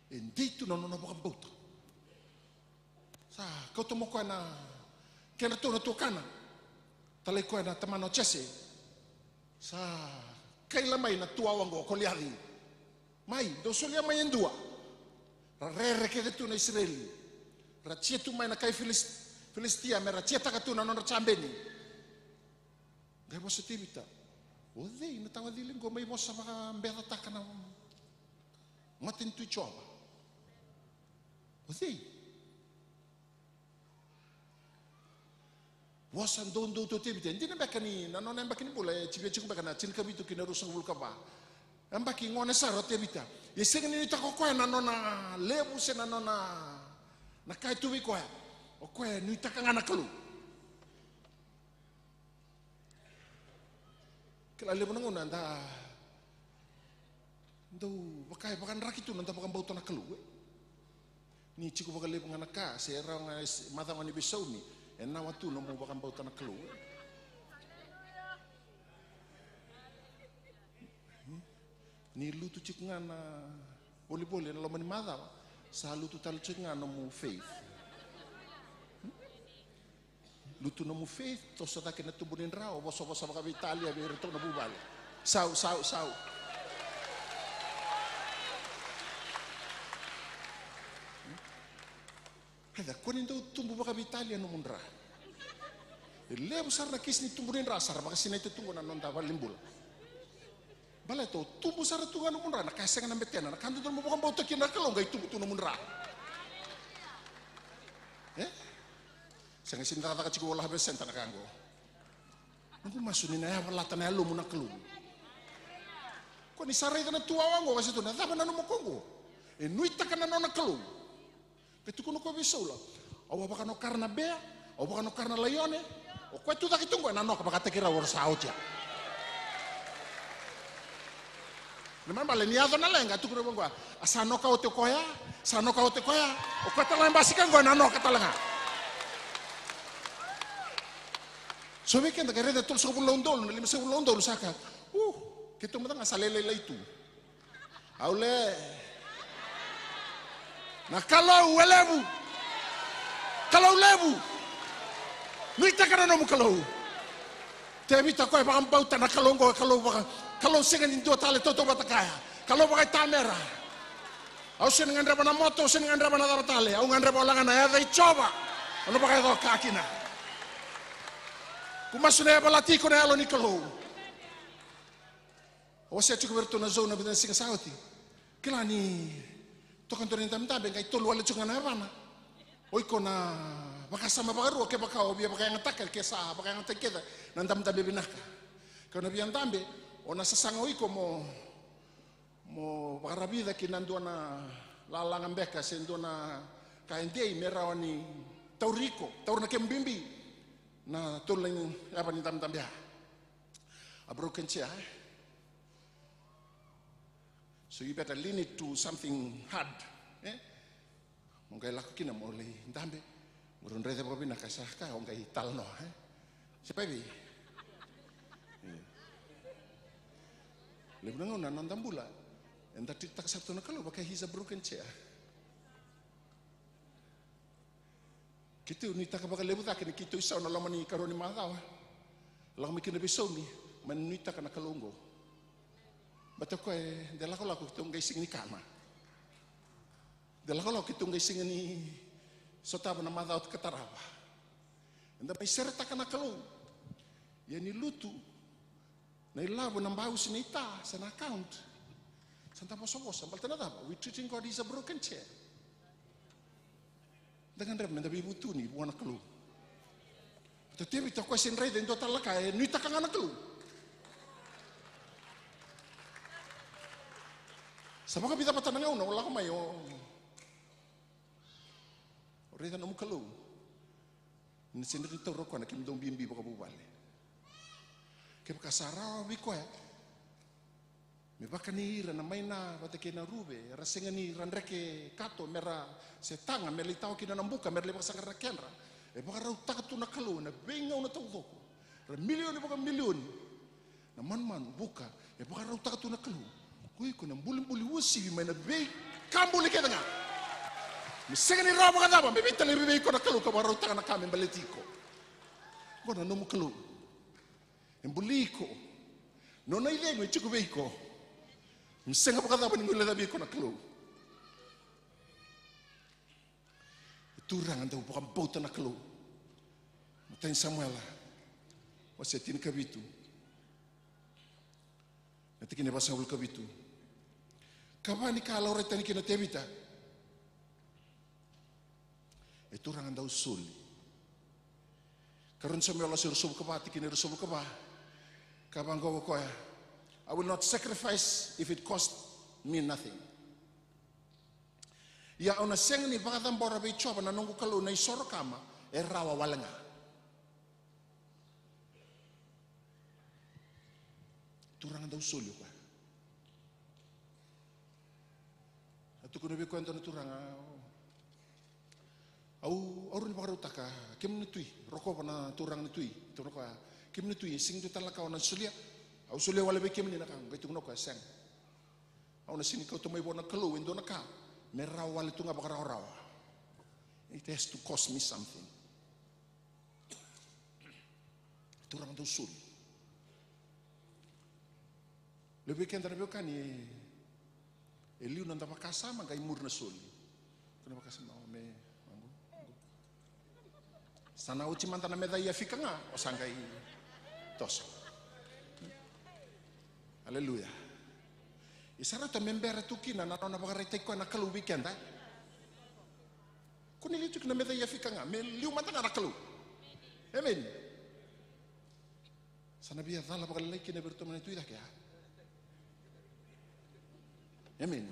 Speaker 6: Endito na nona baka bauta. Sa kau tomo ko na kena to na to kana. Talai ko na tamano chese. Sa kaila mai na tua wango ko liari. Mai do solia mai endua. Ra rere ke tu na Israeli. Ra tu mai na kai Filistia mera ta ka tu na nona chambeni. Gai bosa tibita. O dei na tawa diling ko mai bosa baka mbera taka na matin tu choba. O dei. Bosa dondo to tibita. Hindi na baka ni nanon baka ni bula chibe chiku baka na chin kabitu kinarusang vulka ba. Ambaki ngone saro tibita. Yeseng ni tako ko na nona lebu se na nona na kai tuwi ko. O ko ni taka ngana kalu. Kala lebu nangona nda ndo bakai bakan rakitu nanda bakan bauta na kalu. Ni chiku bakan lebu ngana ka se ra mata ngani besau ni enna watu no mo bakan bauta na kalu. Ni lutu chik ngana boli-boli na lomani mata sa lutu tal chik ngana mo faith. Lutu na mo faith to sa takin na tubunin raw boso-boso baka Italia bi reto na bubal. Sau. Kada kunin do tumbu baka Italia no mundra. Lebu sar na kis ni tumbunin ra sar baka sinay tungo na nonda limbul. Bala to tumbu sar tunga no mundra na kasenga na betena na kanto mo baka bauta kina kalong gay tumbu no mundra. Sanga sinta ka chiku wala besen ta kango. Nung masuni na ya wala ta na lo mo na kalu. Ko ni saray ta na tuwa wango kasi to na tama na no mo kongo. Nuita ka na no na kalu. Ketu kuno ko bisola. Awa baka no karna bea, awa baka no karna layone. O ko tu ta kitungo na no ka baka tekira wor sautia. Naman bale ni ato na lenga tu kuno bangwa. Asano ka o te koya, sano ka o te koya. O ko ta lang basikan go na no ka talanga. So weekend kare da tul sa bulondol, lima sa bulondol saka. Kito mo nga salele itu. Aule. Na kalau lebu. Kalau lebu. Nuita kana no mo kalau. Tebita ko ba ang bauta na kalongo kalau singan indo tale toto batakaya. Kalau ba tamera. Au sin ngandra na moto, sin ngandra na daratale, au ngandra ba langan na ya choba. Ano ba kayo kakina? Kumasuna ya balati ko na alo ni kalau. O siya chiko berto na zona bidan singa sauti. Kila ni to kantorin tamtabe kay tolo wala chunga na bana. Oy ko na baka sama bakaru ke baka obia baka ngatakal ke sa baka ngatakeda nan tamtabe binaka. Kana biyan tambe o nasa sangoy ko mo bakarabida kinando na lalangan beka sendo na kaindei merawani tauriko taur na kembimbi. Na tulang apa ni tam-tam ya. A broken chair. So you better lean it to something hard. Mungkin laku kina mo le tambe. Ngurun rete pa bina kasah ka ngai talno. Siapa bi? Lebih nangona nandam bula. Enta tak sabtu na kalau pakai he's a broken chair. Kita ni tak bakal lebu tak ni kita isau na lamani karoni matawa. Lang mi kina bisau ni manuita kana kalungo. Bato ko dela ko lako kitong gaising ni kana. Dela ko lako kitong gaising ni sotaba na madaut katarawa. Anda may serta kana kalung. Yan ni lutu. Na ilabo ng bahu sinita sa account. Santa Posa, we treating God is a broken chair. Dengan rem na bibutu ni buwan kalu. Tetapi kita question rate ento talaka nuita kang anak kalu. Sama ka kita patanang na wala ko mayo. Rate na kalu. Ni sindri tawro ko na kimdong bimbi baka bubale. Kaya kasara wi ko me bakanira na maina batake na rube rasenga ni ranreke kato mera setanga melitao kina nambuka merle basanga rakenra e baka rau takatu na kalu na benga una tawdoko ra milion baka milion na man buka e baka rau takatu na kalu kui ko na bulim usi me na be kambuli kedanga me senga ni raba kadaba me bitale be ko na kalu ka rau takana kame baletiko bona no kalu embuliko no na ile me chiku beiko Misenga pakata pa ningulo labi ko na kalo. Turang anda bukan bauta na kalo. Matain Samuel wasetin kabitu. Natikin na basa ul kabitu. Kabani ka laure tani kina tebita. Turang anda usul. Karon Samuel asir sub kabati kini sub kabah. Kabang go ko I will not sacrifice if it cost me nothing. Ya ona seng ni baka bora be choba na nungu kalu na isoro kama rawa walanga. Turang daw sulyo ka. Atu kuno be kwento na turang au ni baka utaka kim ni tui roko na turang ni tui turoko kim ni tui sing tu talaka ona sulia. Au sulia wala bekem ni nakang gaitu no ka sang. Au na sini kau tumai bona kalu indo naka. Merah wala tu ngabaka raw. It has to cost me something. Turang tu sul. Lebih kenta lebih kan ni Eliu nanda makasama gai murna sul. Kenapa kasama me mangu. Sana uci mantana meda ia fika nga o sangai toso. Haleluya. Isara to membera tukina na nona bagarete ko na kalu weekend ha. Kuni litu na meda ya fika nga me liu mata na kalu. Amen. Sana biya dala bagalai kina berto man itu ida kya. Amen.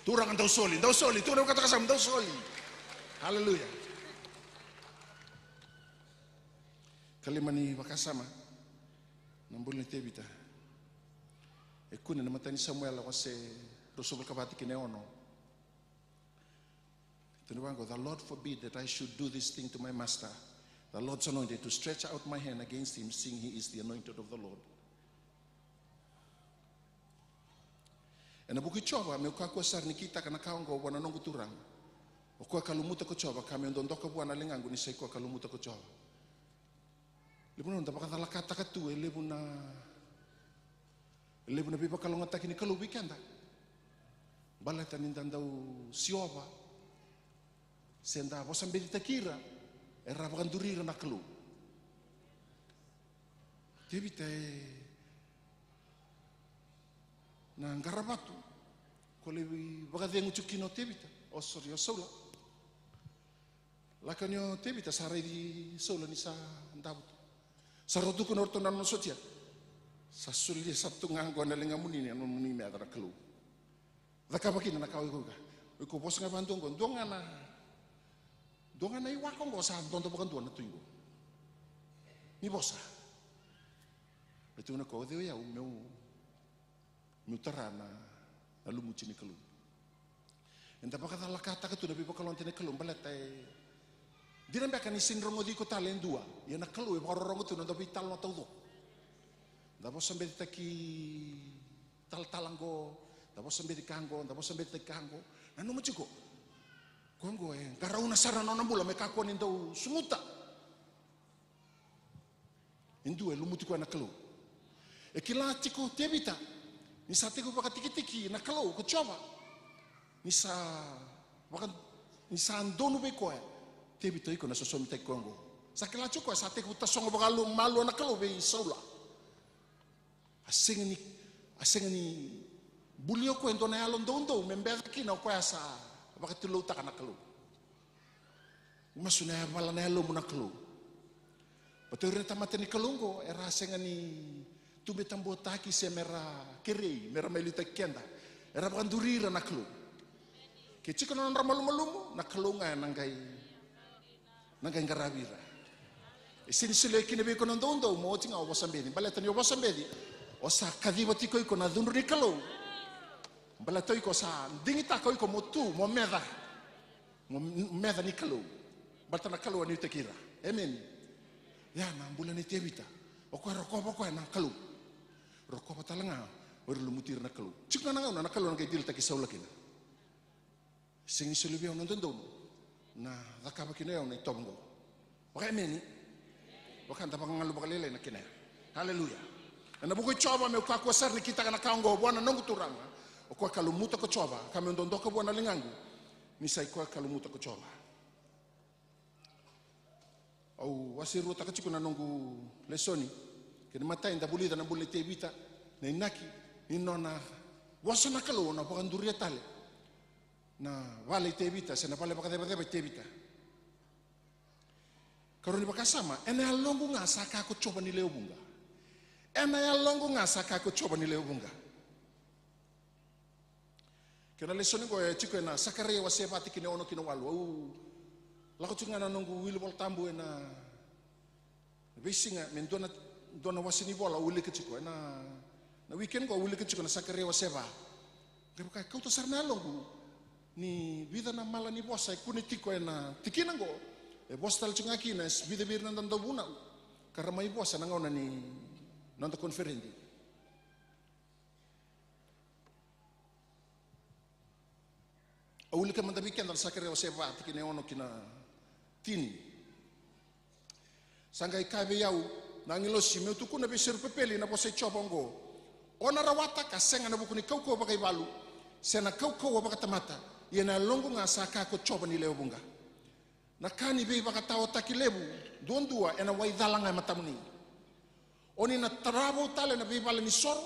Speaker 6: Turang daw soli, turang kata kasam daw soli. Haleluya. Kalimani bakasama. Nambul ni tebita. Ekune na matani Samuel wase rosobol kabati kineono. Tunubango, the Lord forbid that I should do this thing to my master. The Lord's anointed to stretch out my hand against him, seeing he is the anointed of the Lord. Na buki choba me ukakwa sar nikita kana kaongo bwana nongo turang. Okwa kalumuta ko choba kame ndondoka bwana lengangu ni saiko kalumuta ko choba. Lebuno nda baka talakata katu lebuna biba kalonga takini kalu weekend. Balata nindandau sioba. Senda bosambe takira era bakandurira na kalu. Tebita na ngarabatu kolewi bagadengu chukino tebita osori osola. Lakanyo tebita sarai di sola ni sa ndabutu. Sarotu kuno orto nano sotia. Sasuli sabtu nganggo na lenga munini anu munini ada kalu. Daka bakina na kawi kuga. Ko bos nga bandong dongana iwa ko sa donto bakan tuan na tuingo. Ni bosa. Betu na ko dio ya meu tarana na lumuchi ni kalu. Enta baka talakata ka tu na bibakalon tene kalu balate. Dinan ba kani sindromo di ko talen dua. Ya na kalu e barorong tu na bital na todo. Tapos sampai taki talanggo, tapos sampai kango, tapos sampai kango. Nanu mo chiko. Kongo garau na sara na nambula me kako nindo sumuta. Indua lumuti ko na kalau. E kila tiko tebita. Ni sa tiko baka tiki-tiki na kalau ko choba. Ni sa andonu be ko tebita iko na sosomi te kongo. Sa kila chuko sa tiko tasongo baka lu malu na kalau be saula. Asengani bulio ko endo na alon dondo membeza kina ko asa baka tulu ta kana kalau. Masuna bala na alo muna kalau. Patori tamate ni kalungo era sengani tumbe tambo taki se mera kerei mera melita kenda era bandurira na kalau. Ke chiko na malu na kalunga nangai ngaravira. Isini sile kine be kono ndondo mo tinga obasambedi baleta ni obasambedi osa kadiwa tiko iko na dunru ni kalau. Baleta iko sa dingita ko iko motu mo meda ni kalau. Balta na kalau ni tekira. Amen. Ya na bulan ni tebita. Oko roko na kalau. Roko patalanga ori lumutir na kalau. Chikna na kalau na dil taki saula kina. Sing selubia on ndondo. Na zakaba kina on itongo. Waka ameni. Waka ndaba ngalu bakalele na kina. Haleluya. Na buko choba me kwa sar ni kita kana kaongo bwana nongu turanga. Oko kalumuta ko choba kame ndondoka bwana lingangu. Ni sai kwa kalumuta ko choba. Au wasiru takachiku na nongu lesoni kene mata inda bulida na bulle tebita na inaki inona wasana kalau na pakanduria tale na wale tebita sena pale pakadeba tebita karoni bakasama ena alongo nga saka ko choba ni leobunga ena alongo nga saka ko choba ni leobunga kena lesoni go chiko na sakaria wasebati kine ono kino walu lako tunga na nongu wili bol tambu na bisinga men dona wasini bola wili keciko na weekend go wili keciko na sakare waseba ngebe ka kauto sarna longu ni vida na mala ni bosa kuni tiko na tikina go e bostal tunga kina vida bir na ndanda buna karama i bosa na ngona ni nanda konferendi awuli ka manda weekend na sakare waseba tikine ono kina tini sangai kabe yau nangilo simeu tuku na beseru pepeli na bose chobongo ona rawata ka senga na bukuni kauko bakai balu sena kauko baka tamata yena longo nga saka ko choba ni leobunga na kani be baka tawo takilebu dondua ena waidalanga matamuni oni na tarabo tale na be bala ni soro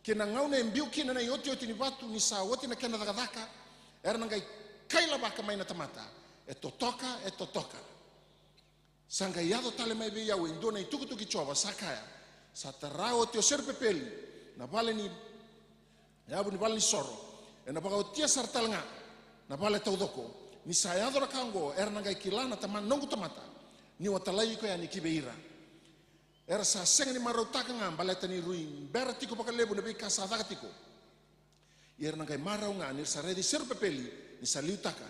Speaker 6: kena ngaune mbiu kina na yoti ni batu ni sa woti na kena daka era ngai kaila baka mai na tamata eto toka sanga yado tale mai be yawe indona itukutuki choba sakaya satarao tio serpepeli na bale ni yabu ni bale ni soro na baga tia sartalanga na bale taudoko ni sayado rakango erna ngai kilana taman nongu tamata ni watalai ko yani kibeira era sa senga ni marotaka ngam bale tani ruim berati ko bakalebu na be kasada tiko erna ngai marau ngani saredi serpepeli ni saliutaka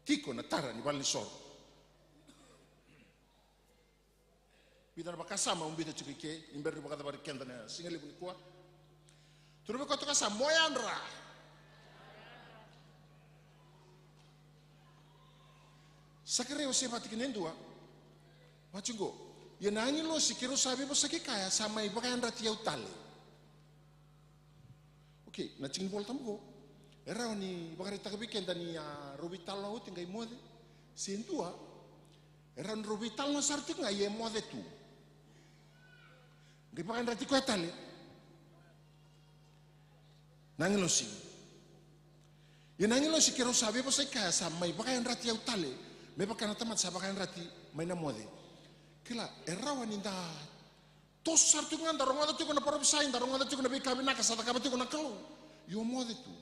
Speaker 6: tiko na tara ni bali soro bidana bakasama umbita chukike imberni bakata bari kenda na singali buni kwa turube ko toka sa moyandra sakare osebati kinendua wachingo yenani lo sikiro sabi bo sakikaya sama ibakayandra tiya utale okay na chingin bol tamgo era ni bakari takabikenda ni robital no tinga imode sentua era robital no sarti nga ye mode tu ngi bakandra ti ko tale nangilo si ye nangilo si kero sabe bo sai kaya sa mai bakandra ti utale me bakana tamat sa bakandra ti mai na mode kila era waninda to sarti nga ndaro ngada ti ko na paro sai ndaro ngada ti ko na be kabina ka sa kabati ko na kalo yo mode tu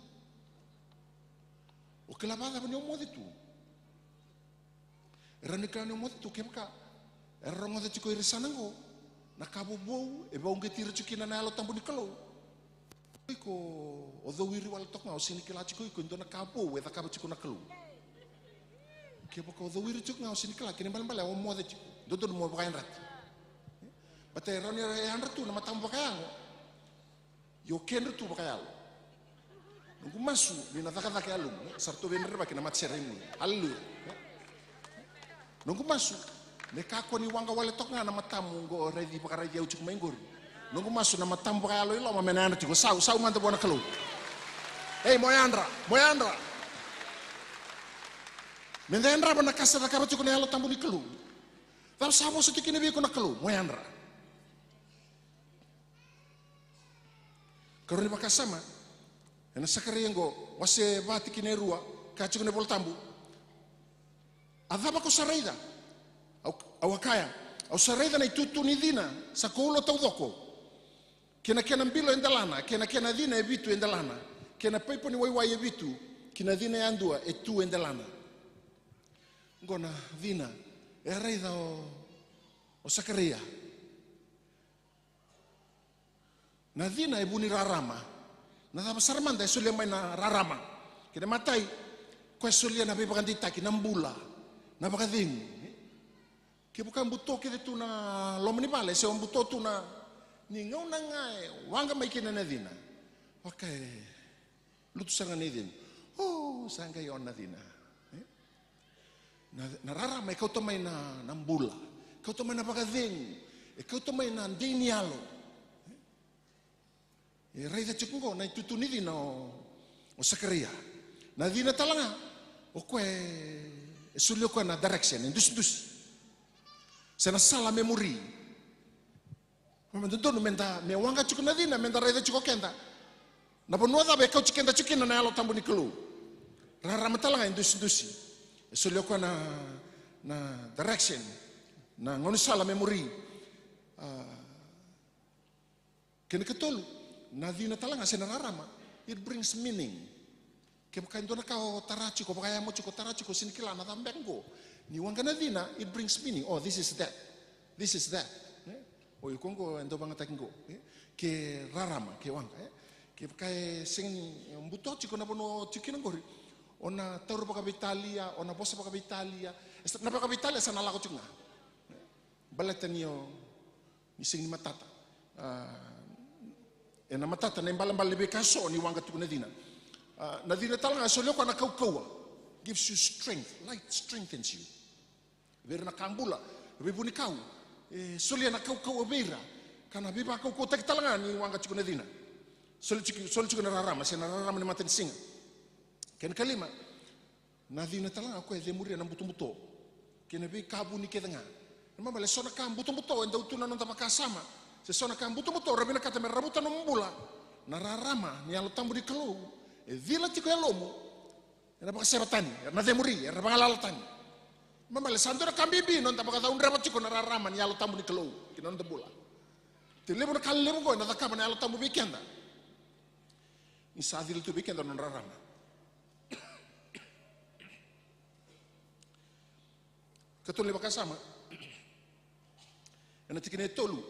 Speaker 6: o que la bada venia mode tu era ni kana mode tu kemka era ngode tiko irisanango na kabo bou e bau ngetira chukina na alo tambu ni kalo ko o do wiri wal tok ngau sini kila chiko ko ndona kabo e da kabo chiko na kalo ke boko o do wiri chuk ngau sini kila kini balan balan o mode chiko do do mo bakain rat bate era ni era tu na matambo kayango yo kenru tu bakayalo nungu masu ni nataka ke alum sarto venere ba kina matsere mu allu nungu masu Me kako ni wanga wale tok na matamu go ready pakara dia ucuk mainggur. Nunggu masuk na matamu pakaya lo ilo ma menana tiko sau manta bona kalu. Hey Moyandra. Mendendra bana kasa da kaba tukune alo tambu ni kalu. Tam sabo setikine bi ko na kalu Moyandra. Karuni makasama. Ena sakari ngo wase bati kine rua kachukune bol tambu. Adaba ko sareida. Awakaya. Au sareida na itutu ni dina sa koulo tau doko. Kena mbilo endalana, kena dina e bitu endalana. Kena paipo ni waiwai e bitu, kena dina e andua e tu endalana. Ngona dina e reida o Sakaria. Na dina e buni rarama. Na daba saramanda e sulia mai na rarama. Kena matai, koe sulia na bebaganditaki, na mbula, na bagadingu. Ke bukan buto ke tu na lomani bale se on buto tu na ni ngau na ngai wanga mai kena na dina. Okay. Lutu sanga ni din. Oh, sanga yon na dina. Na rara mai kau tomai na mbula. Kau tomai na bagading. Kau tomai na dinialo. E rei da chikungo na tutu ni dina o Sakaria. Na dina talanga o koe sulio ko na direction dus. Sena sala memori. Mendono menda me wanga chukuna dina menda reda chuko kenda. Na bonua da be kau chikenda chukina na alo tambu ni kelu. Rara matalanga indusi. Sulio ko na direction. Na ngoni sala memori. Kena ketolu. Na dina talanga sena rarama. It brings meaning. Ke bukan dona kau tarachi ko bakaya mo chuko tarachi ko sinikila na tambengo. Ni wanga na dina, it brings meaning. Oh, this is that. This is that. O i kongo endo banga takingo. Ke rarama, ke wanga. Ke kai sing mbuto chiko na bono chikina ngori. Ona tauru baka Italia, ona bosa baka Italia. Na baka Italia sana lako chunga. Baleta niyo ni sing ni matata. Na matata na imbalan lebe kaso ni wanga tuku na dina. Na dina talanga so loko na kaukawa. Gives you strength. Light strengthens you. Vera na kambula, bebuni kau. Solia na kau beira. Kana beba kau tak talanga ni wanga chikuna dina. Soli chikuna rarama, sena rarama ni maten singa. Ken kalima. Na dina talanga ko e muria na buto-buto. Kena be kabu ni kedanga. Mama le sona kam buto-buto enda utuna non tamakasama. Se sona kam buto-buto rabina kata merabuta no mbula. Na rarama ni alo tambu di kalau. Vila chiko elomo. Era baka sebatani, na demuri, era baka lalatani. Mama le sandora kambibi non tabaka taun rapat chiko na rarama ni alo tambu ni kalau. Kina non tebula. Tilebo na kalebo ko na takama ni alo tambu bikenda. Isadil tu bikenda non rarama. Katun leba kasama. Ena tikine tolu.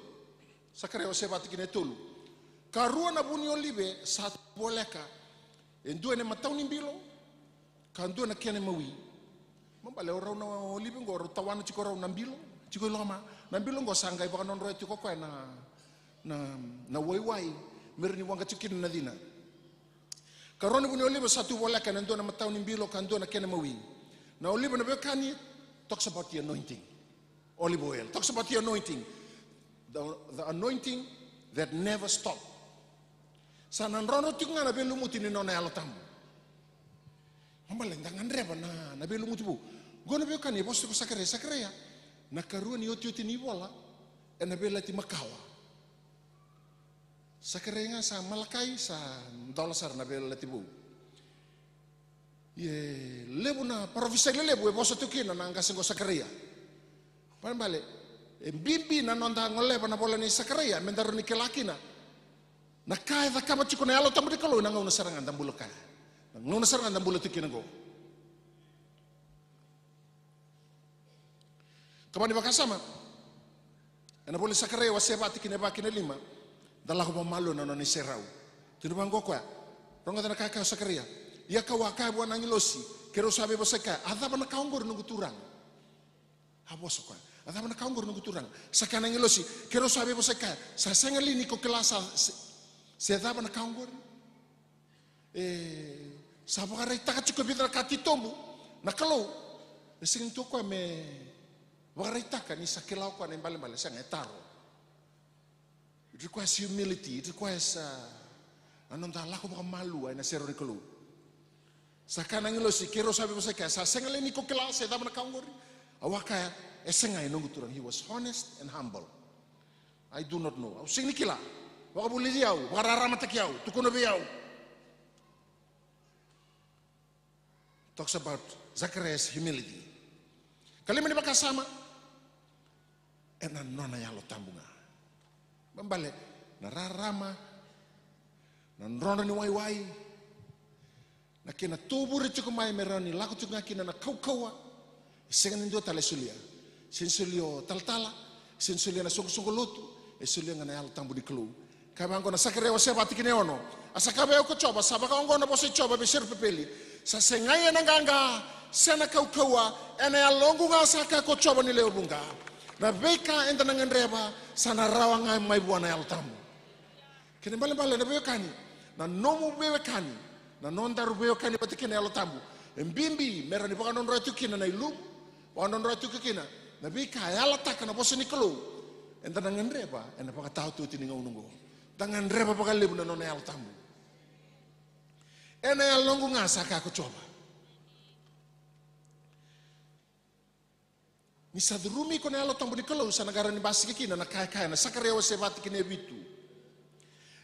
Speaker 6: Sakare o seba tikine tolu. Karua na buni olive satu boleka. Endua ne matau ni bilo. Kandua na kene mawi. Mambale ora na olive ngoro tawana chiko ora na bilo. Chiko loma. Na bilo ngo sangai baka non roe chiko ko na wai merni wanga chikin na dina. Karona buni olive satu boleka na endua na matau ni bilo kandua na kene mawi. Na olive na bekani talks about the anointing. Olive oil. Talks about the anointing. The anointing that never stops. Sanan rono tiknga na belu muti ni nona alo tamu. Mambale ndangan reba na belu muti bu. Gona be kan e bosto ko sakare na karua ni oti ni bola e na bela ti makawa. Sakare nga sa malakai sa dolasar na bela ti bu. Ye lebu na profisa lebu e bosto tukina na ngasengo sakarea. Mambale e bimbi na nonda ngoleba na bola ni sakarea mendaro ni kelakina. Na kaya da kama chiko na alo tamu di kalau na ngau na sarangan dambulo kaya. Ngau na sarangan dambulo tikina go. Kapan di bakasama? Ena boleh sakare wa seba tikina ba kina lima. Dalah ko malu na ni serau. Tinu banggo kwa. Ronga na kaka sakarea. Ia kawaka bu na ngilosi. Kero sabe boseka. Ada ba na kaunggor nunggu turang. Habos kwa. Ada ba na kaunggor nunggu turang. Sakana ngilosi. Kero sabe boseka. Sa sengali ni ko kelasa se dava na kaungor sabara itaka chiko bidra katitombu na kalau sing to ko me Wakaritaka ni sakilau kwa na mbali sang etaro. It requires humility. It requires anonda lako baka malu ay na sero ni kalu. Sakana ngilo si kero sabi mo sa kaya sa sengale ni ko kila sa dama na kaungori. Awaka esengay nung guturang. He was honest and humble. I do not know. Aw sing ni kila. Waka buli diyaw. Waka raramat kiyaw. Tukuno biyaw. Talks about Zacharias' humility. Kalima ni bakasama. Nona yalo tambunga. Bambale nararama. Nanrona ni wai. Na kina tuburi chuku mai merani lako chuku kina na kaukawa. Sengan ndo tale sulia. Sensulio taltala. Sensulia na sungguh lutu. Sulia ngana yalo tambu di kelu. Kabango na sakare wa seba tikine ono. Asakabe ko coba sabaka ongo na bosi coba besir pepeli. Sa sengaya nanganga sena kaukawa ena yalongu nga saka ko coba ni leo bunga. Na beka enta nangan reba sana rawanga mai buana yalo tambu. Kene bale na bekani. Na nomu bekani. Na nonda rubeo kani patikine yalo tambu. Mbimbi mera ni baka non rotu kina na ilum. Wa non rotu kina. Na beka yala taka na bosi ni kelu. Enta nangan reba ena baka tau tu tininga unungo. Tangan reba baka lebu na non yalo tambu. Ena yalongu nga saka ko coba. Ni sadrumi ko na yalo tambu ni kalau sa negara ni basi kina na kaya na sakarewa sebati kine bitu.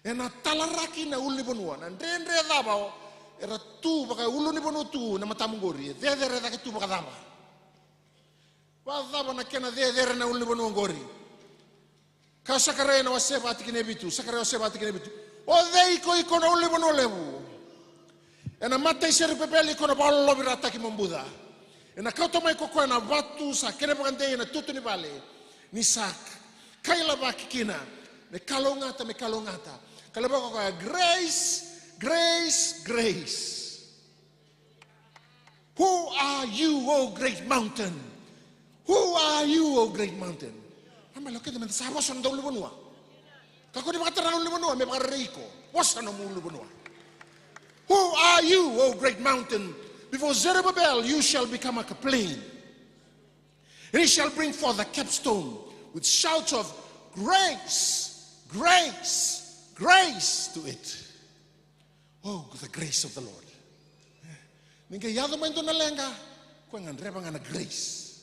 Speaker 6: Ena talaraki na uli bonua na ndendre dabao era tu baka ulu ni bonu tu na matamungori. Dedere da tu baka daba. Ba daba na kena dedere na uli bonu ngori. Ka sakarewa na sebati kine bitu, sakarewa sebati kine bitu. O dei ko iko na uli bonu lebu. Ena mata iseri pepeli ko na ballo birata ki mambuda. Ena kau tomai ko na batu sa kene pakante na tutu ni bale. Ni sak kaila bakikina. Me kalongata. Kalaba ko grace. Who are you, O great mountain? Who are you, O great mountain? Ama lo kete men sabos on dawlu bonua. Kako di bakatara ulu bonua me bakariko. Wasa no mulu bonua. Who are you, O great mountain? Before Zerubbabel, you shall become like a plain. And he shall bring forth a capstone with shouts of grace to it. Oh, the grace of the Lord. Ninga yado man to nalenga, ko ngandreba ngana grace.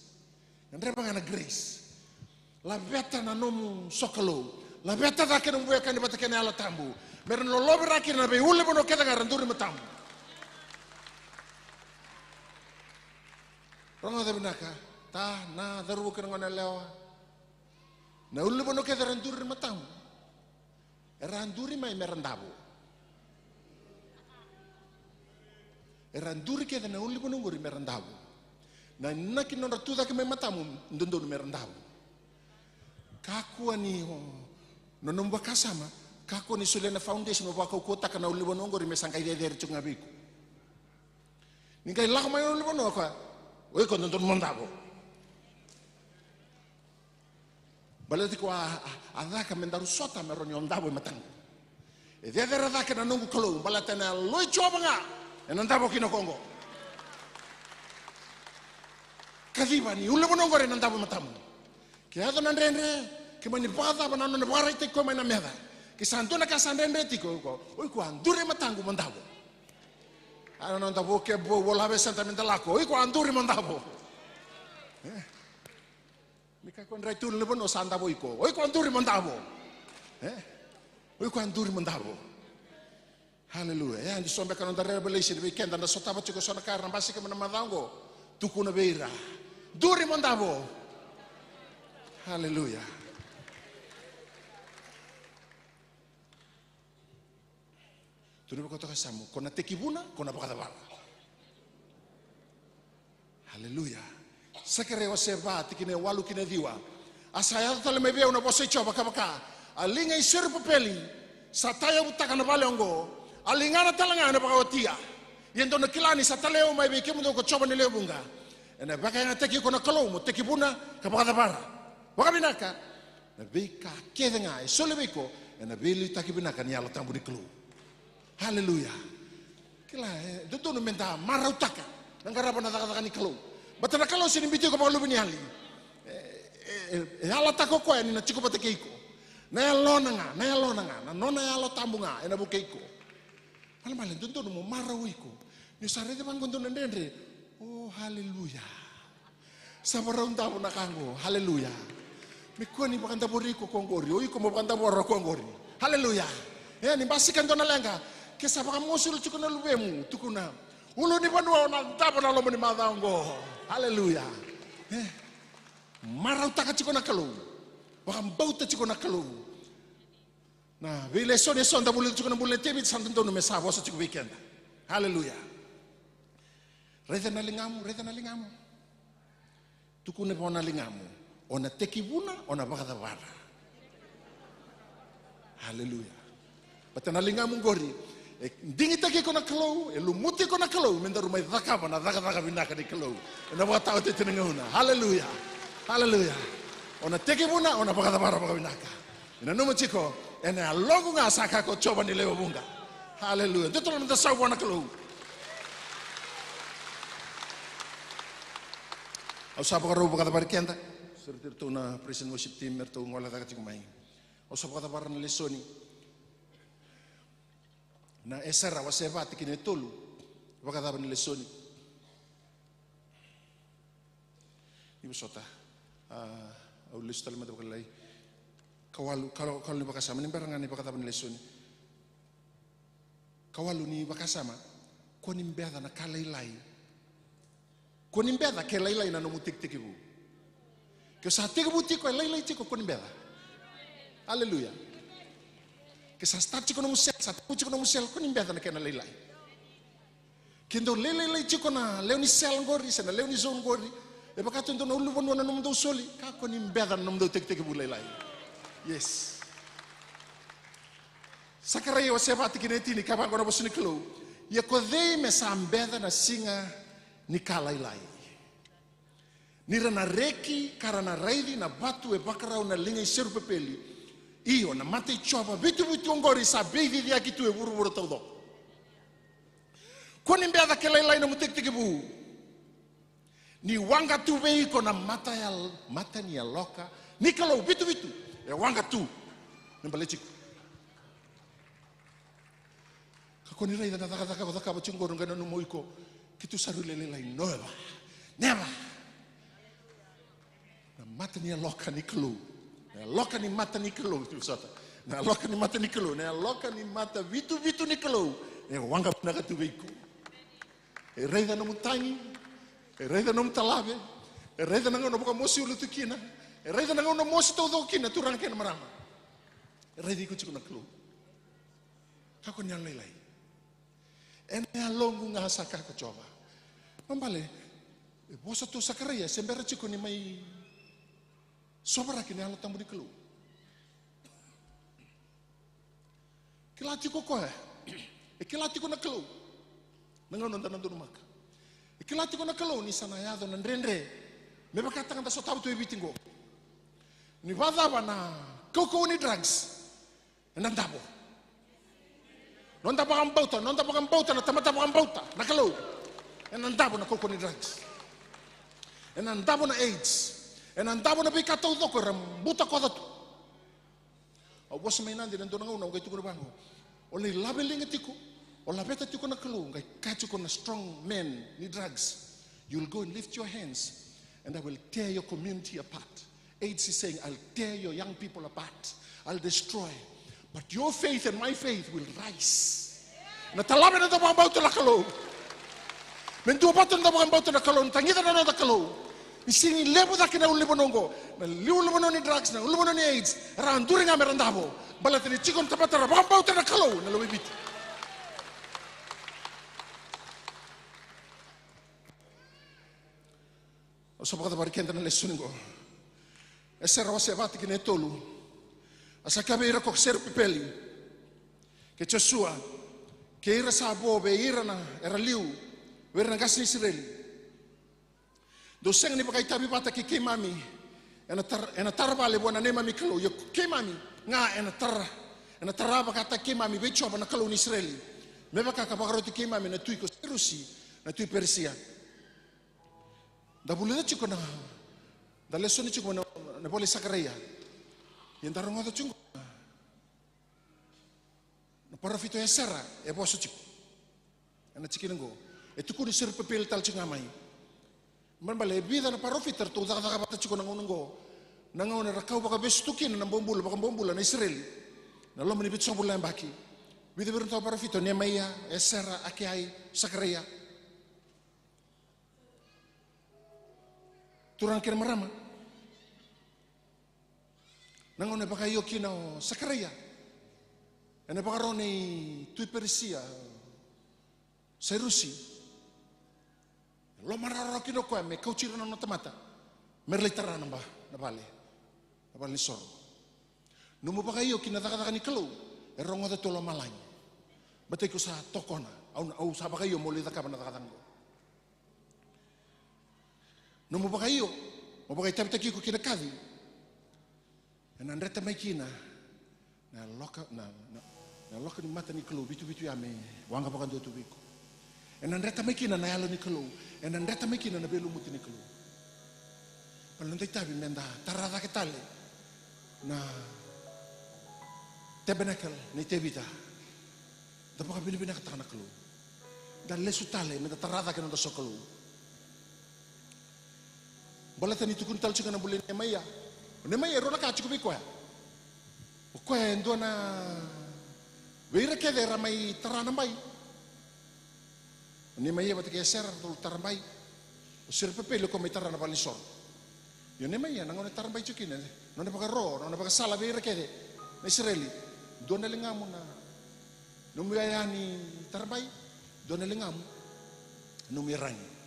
Speaker 6: Ngandreba ngana grace. La beta na nomu sokalo. La beta da ke nomwe kan bata ken ala tambu. Meron lo lobra ke na be ule bono ke da randuri matambu. Rongo de binaka, ta na daru ke ngana lewa. Na ule bono ke da randuri matambu. Randuri mai merandabo. Randuri ke da na ule bono ngori merandabo. Na naki no ratu da ke me matamu ndondo merandabo. Kaku ani no nomba kasama. Kako ni Sulena Foundation wako kota kana ule bono ngori mesangkai der chunga biku. Ningai lako mai ule bono kwa. Oi ko ndondo mondabo. Balati ko adaka mendaru sota meroni ondabo matangu. E de adaka na nungu kalo balata na loi choba nga. E nandabo kino Kongo. Kadiba ni ule bono ngori nandabo matamu. Ke ado nandrendre ke mani bada banano na bara ite ko na meda. Ke santona ka sandrendre tiko ko. Oi ko andure matangu mandabo. Ano nandabo ke bo wolabe santamenta lako. Oi ko andure mandabo. Mika ko ndrai tu lebo no sandabo iko. Oi ko andure mandabo. Oi ko andure mandabo. Hallelujah. Ya ndi sombe kana ndare revelation weekend anda sotaba chiko sona kar nambasi ke manamadango. Tuku na beira. Duri mandabo. Hallelujah. Turi ko to kasamu kona tekibuna kona bakadabala. Hallelujah. Sakare waseba tikine walu kine diwa. Asaya tole mebe una bose choba kabaka. Alinga isir papeli sataya butaka na bale ongo. Alingana talanga na bakawatia. Yendo na kilani sataleo mai be kemundo ko choba ni lebunga. Ena baka na teki kona kalomo tekibuna kabakadabala. Wakabinaka na beka kedenga isolebeko ena beli takibinaka ni ala tambu di kelu. Hallelujah. Kila dodo no menta marautaka. Nangara pa nataka ni kelu. Batana kalau sini bityo ko pa lubi ni hali. ala tako koe ni na chiko pate keiko. Na lona nga, na nona ya lo tambu nga, ena bu keiko. Male tuntu mo marau iko. Ni sarete bangunto ndendre. Oh haleluya. Sabarang tapo na kango. Haleluya. Mikuan ni bakanta boriko kongori. O iko mo bakanta borro kongori. Haleluya. Ni basikan to na lenga. Kesa baka mosul chuko na lubemu tukuna. Ulo ni panua na tapo na lomo ni madango. Haleluya. Marau taka chiko na kalu. Baka mbauta chiko na kalu. Na vile son da bulle chiko na bulle tebit santo no mesa vosa chiko weekend. Haleluya. Reza na lingamu. Tukune pona lingamu. Ona tekibuna, ona bakata vara. Haleluya. Patana lingamu gori. Dingi taki kona kalau, lumuti kona kalau, menda rumai dhaka binaka di kalau. Ena baka tau te tenengauna. Haleluya. Haleluya. Ona tekibuna, ona bakata vara baka binaka. Ina numa chiko, ena logo nga saka ko coba ni leo bunga. Haleluya. Itu tolong minta sawa na kalau. Au sapa karo baka bar kenta. Sertir tu na prison worship team mertu ngola taka chiko mai. Au sapa kata bar na lesoni. Na esera waseva tikine tolu. Baka bar na lesoni. Ibu sota. Au listal mata baka lai. Kawalu kalau ni baka sama ni barangan ni baka bar na lesoni. Kawalu ni baka sama. Ko ni mbeda na kalailai. Ko ni mbeda ke lailai na no mutik tikibu. Ke sa tikibu tiko lailai tiko ko ni mbeda. Haleluya. Ke sa start tiko no musel, sa tiko no musel ko ni mbeda na ke na lailai. Kendo lailai tiko na leoni sel ngori, sa na leoni zone ngori. E baka tunto na ulu bono na no mdo soli, ka ko ni mbeda na no mdo tikibu lailai. Yes. Sakaraya wa seba tikineti ni kaba ko na bosuni klo. Ya ko dei me sa mbeda na singa ni kalailai. Nira na reki, karana raidi, na batu e bakarau na linga i seru pepeli. Iyo na mate i chopa, vitu ngori sa beidi dia kitu e buru tau do. Koni mbea ke lailai na mutik bu. Ni wanga tu vei ko na mata ni ya loka. Ni kalau vitu. E wanga tu. Nembale chiku. Kakoni raida na taka bachungoro ngana no moiko. Kitu saru lelelai nova. Never. Na mata ni loka ni kelu. Na loka ni mata ni kelu tu sota. Na loka ni mata ni kelu. Na loka ni mata vitu ni kelu. E wanga na katu veiku. E reida no mutangi. E reida no mutalabe. E reida na ngono boka mosi ulu tukina. E reida na ngono mosi todo kina tu rangke na marama. E reida iku chiku na kelu. Kako ni alelai. Ene alongu nga saka ko coba. Mambale, bosa tu Sakaria sembera chico ni mai sobra kini alo tambu di kelu. Kilati ko koe. E kilati ko na kelu. Nangon nonton maka. E kilati ko na kelu ni sana yado na ndrendre. Me bakata ngata so tabu tu ebitingo. Ni vadava na koko ni drugs. Nandabo. Nonda bakang bauta na tamata bakang bauta na kelu. Nandabo na koko ni drugs. Nandabo na AIDS. Nandabo na bikataw doko rambuta ko datu. Au bosa may nandi nando nga una kay tuko bango. Olay labeling etiko. O labeta tiko na kelu kay kacho ko na strong men ni drugs. You'll go and lift your hands and I will tear your community apart. AIDS is saying I'll tear your young people apart. I'll destroy. But your faith and my faith will rise. Na talabe na tabang bauto na kelu. Mentua bauto na tabang bauto na kelu. Tangita na na kelu. Isini lebo da kina ulibo nongo. Na ulibo ni drugs na ulibo ni AIDS. Randuri nga merandabo. Balat ni chikon tapata na tabang bauto na kelu. Na luwibit. O sa pagkata barikenta na lesunin ko. Esa rawa se vati kina etolu. Asa kabe ira ko seru pipeli. Ke Joshua. Ke ira sabo be ira na era liu. Wera na gasni Israeli. Doseng ni pakai tabi pata ke mami. Ena tarvale bona ne mami kalo. Yo ke mami nga ena taraba kata ke mami be choba na kalo ni Israeli. Me baka ka bakaro ke mami na tui ko Rusi, na tui Persia. Da bulena chiko na da lesoni chiko na ne pole Sakaria. Yang taruh ngotot cunggu. Na parafito ya sera e boso chiku. Ana chikinengo. E tuku ni sir pepel tal chingamai. Man bale vida na parafito tu daga bata chiku nangongo. Nangon rakau baka bestukin na bombula baka bombula na Israel. Na lo mani bitso bulan baki. Vida berunta parafito Nehemia, Esra, Akiai, Sakaria. Turang kira marama. Nangon baka yoki na Sakaria. Ene pakaroni tui Persia, Serusi. Lo mararo kino koe me kaucira na tamata. Merlitara na ba na bale sor. Numu pakayo kina taka ni kelo. Erongo de tolo malany. Batay ko sa tokona. Au sa pakayo mo lita ka na taka. Numu pakayo, mo pakay tapitaki ko kina kadi. Enandreta may kina na loka ni mata ni kelo bitu ame wanga pakan do tubiko. Enandreta may kina na yalo ni kelo. Enandreta may kina na belo muti ni kelo. Palantay tabi menda tarada ketale na tabernacle ni tebita. Dapat ka binibina ka na kelo. Dan lesu tale menda tarada ka na do kelo. Balatan itu kuntal chika na bulin Nehemia. Nehemia ro na ka chiko biko ya. O ndo na weira kede ramai tarana mai. Nehemia batike ser tul tarambai. O sir pepelo ko mai tarana balisor. Yo Nehemia nangone tarambai chukine. Non ne pagaro, non ne pagasala weira kede. Na Israeli. Doon na lingamu na numiyayani tarambai. Doon na lingamu numirangi.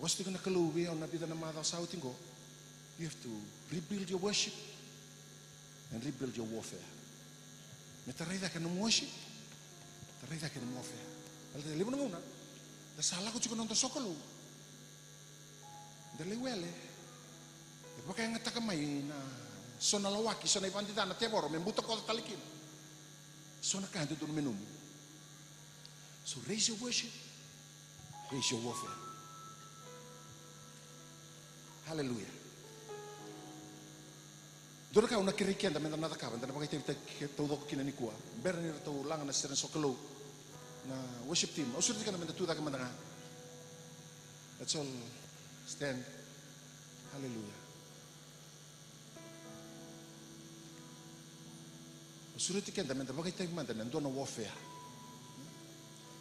Speaker 6: Wasti ko na kaluwi on na bida na madaw sa outing ko. You have to rebuild your worship and rebuild your warfare. Metaray da ka ng worship, taray da ka ng warfare. Alam libo na muna. Dasala ko chiko nang tasokalo. Dali wele. E pa kaya nga takamay na so nalawaki, so na ipantita na teboro, membuta ko talikin. So nakando doon menumu. So raise your worship, raise your warfare. Hallelujah. Doon ka una kirikian dami na natakaban, dami pakita todo ko kinani kuha. Beran nila to lang na siren sokalo na worship team. O surti ka naman natuda ka mandanga. Let's all stand. Hallelujah. O surti ka naman pakita ka mandanga doon na warfare.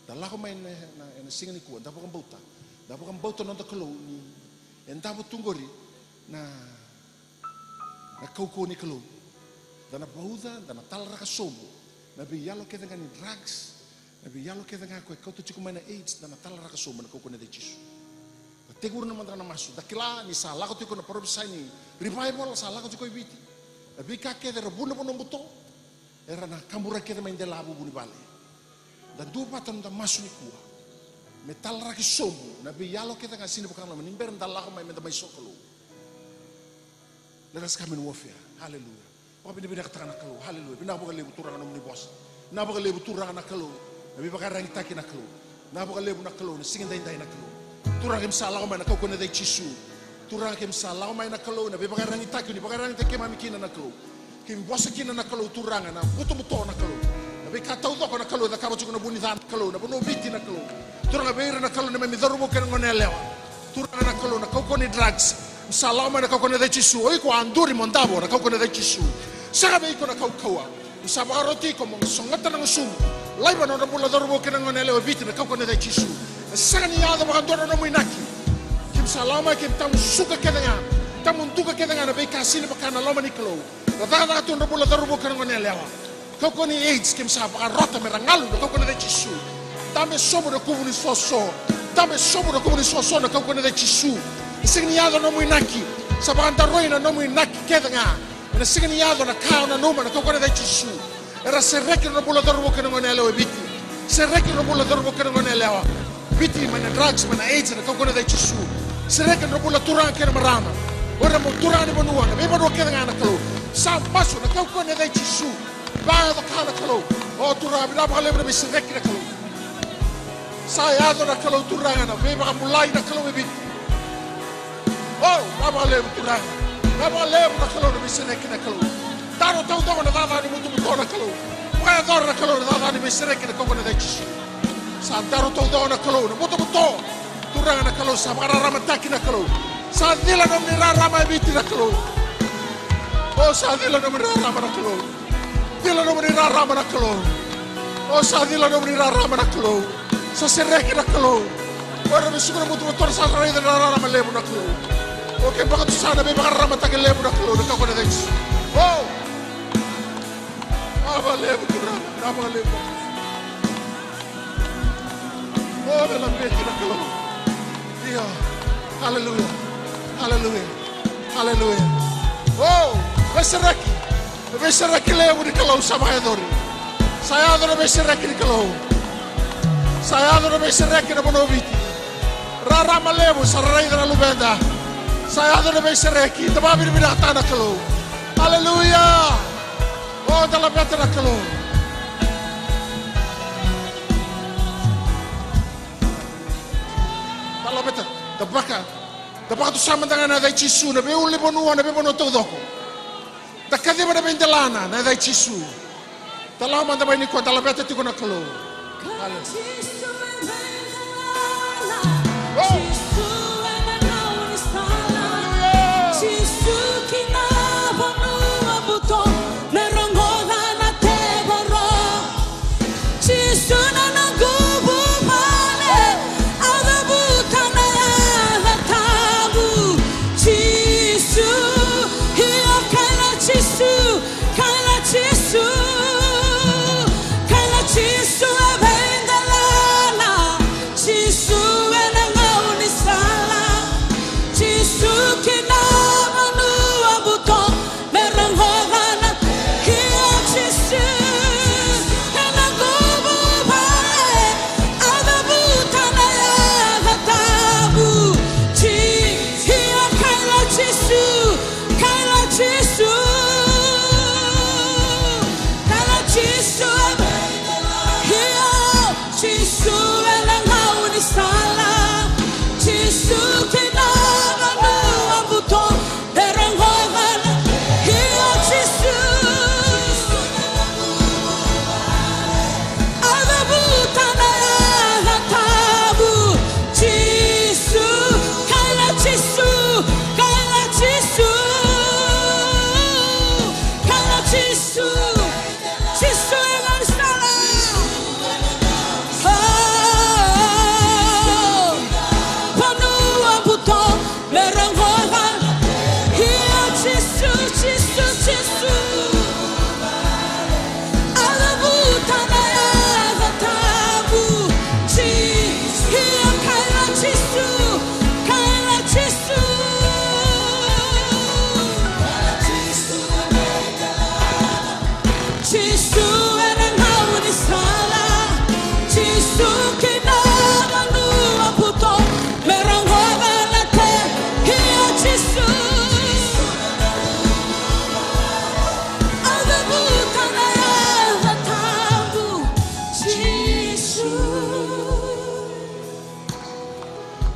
Speaker 6: Dala ko may na singa ni kuha, dapat kang bauta. Dapat kang bauta nung takalo ni en dapat tunggori na kauko ni kalo. Dana bauda, dana talra ka somo. Na biyalo keda nga ni drugs. Na biyalo keda nga ko kauto chiko may na AIDS. Dana talra ka somo na kauko na de Jisu. Tegur naman na masu. Dakila ni sa lako tiko na parobisay ni revival sa lako tiko ibiti. Na bika keda rabuna po ng buto. Era na kamura keda may indelabu buni bale. Dan dua patan na masu ni kuha. Metal raki somo, na biyalo kita nga sini bukan laman, nimber ndala ko may menda may sokolo. Let us come in warfare. Hallelujah. Pag binibina ka na kalo, hallelujah. Pinapakalibu turang na muni boss. Napakalibu turang na kalo. Nabi pakarang itaki na kalo. Napakalibu na kalo, singin dahin na kalo. Turang kim sala ko may nakauko na day chisu. Turang kim sala ko may nakalo, nabi pakarang itaki, ni pakarang itaki mamikina na kalo. Kim boss kina na kalo turang na, buto-buto na kalo. Nabi kataw ko na kalo, na kamo chiko na bunitan kalo, na puno biti na kalo. Turang beira na kalo na may midarubo ka ng onelewa. Turang na kalo na kauko ni drugs. Salama na kauko na day chisu. Oy ko anduri mondabo na kauko na day chisu. Sakabe ko na kaukawa. Sa makaroti ko mong sungatan ng sumo. Laiba na pula darubo ka ng onelewa biti na kauko na day chisu. Saka niya da makandora na mo inaki. Kim salama kim tamu suka ka nga. Tamu ntuka ka nga na bay kasini pa ka na loma ni kalo. Nadaka to na pula darubo ka ng onelewa. Kauko ni AIDS kim sa makarota merangalo na kauko na day chisu. Dame somo na kumuni soso. Dame somo na kumuni soso na kauko na Jisu. Signiado na mo inaki. Sa bakantaroy na mo inaki keda nga. Na signiado na kao na numa na kauko na Jisu. Era sereki na pula darubo ka ng onelewa biti. Sereki na pula darubo ka ng onelewa. Biti man na drugs man na AIDS na kauko na Jisu. Sereki na pula turang ka na marama. Ora mo turang ni manuwa na may manuwa keda nga na kalo. Sa paso na kauko na Jisu. Baya da ka na kalo. O turang binapakalema na may sereki na kalo. Saya ado na kalau turangan na, may baka mulai na kalau ibig. Oh, lama lebu turang. Lama lebu na kalau na bisene kina kalau. Taro tau tau na tata ni mutu mutu na kalau. Kaya tau na kalau na tata ni bisene kina kau na deci. Sa taro tau tau na kalau na mutu mutu. Turang na kalau sa para ramataki na kalau. Sa dila na mira rama biti na kalau. Oh, sa dila na mira rama na kalau. Dila na mira rama na kalau. Oh, sa dila na mira rama na kalau. Sa sereki na kalau. Ora misukuna mutu mutu sa rai na rama lebu na kalau. Oke, baka tu sana be baka rama take lebu na kalau na kau na deci. Oh, apa lebu turang, apa lebu. Oh, dalam biti na kalau. Iya, haleluya, haleluya, haleluya. Oh, beseraki lebu di kalau sama adori. Saya adoro beseraki di kalau. Saya adoro beseraki na monobiti. Rara malebu sarai na lubenda. Saya adoro beseraki, tababi di binata na kalau. Haleluya. Oh, dalam biti na kalau. Dalam biti. Dabaka tu sama dengan ada cisu, na be uli bonua, na be bono todoko. Dakade mana be delana, na ada cisu. Dalam mana be ni ko dalam bete tu kona kalo.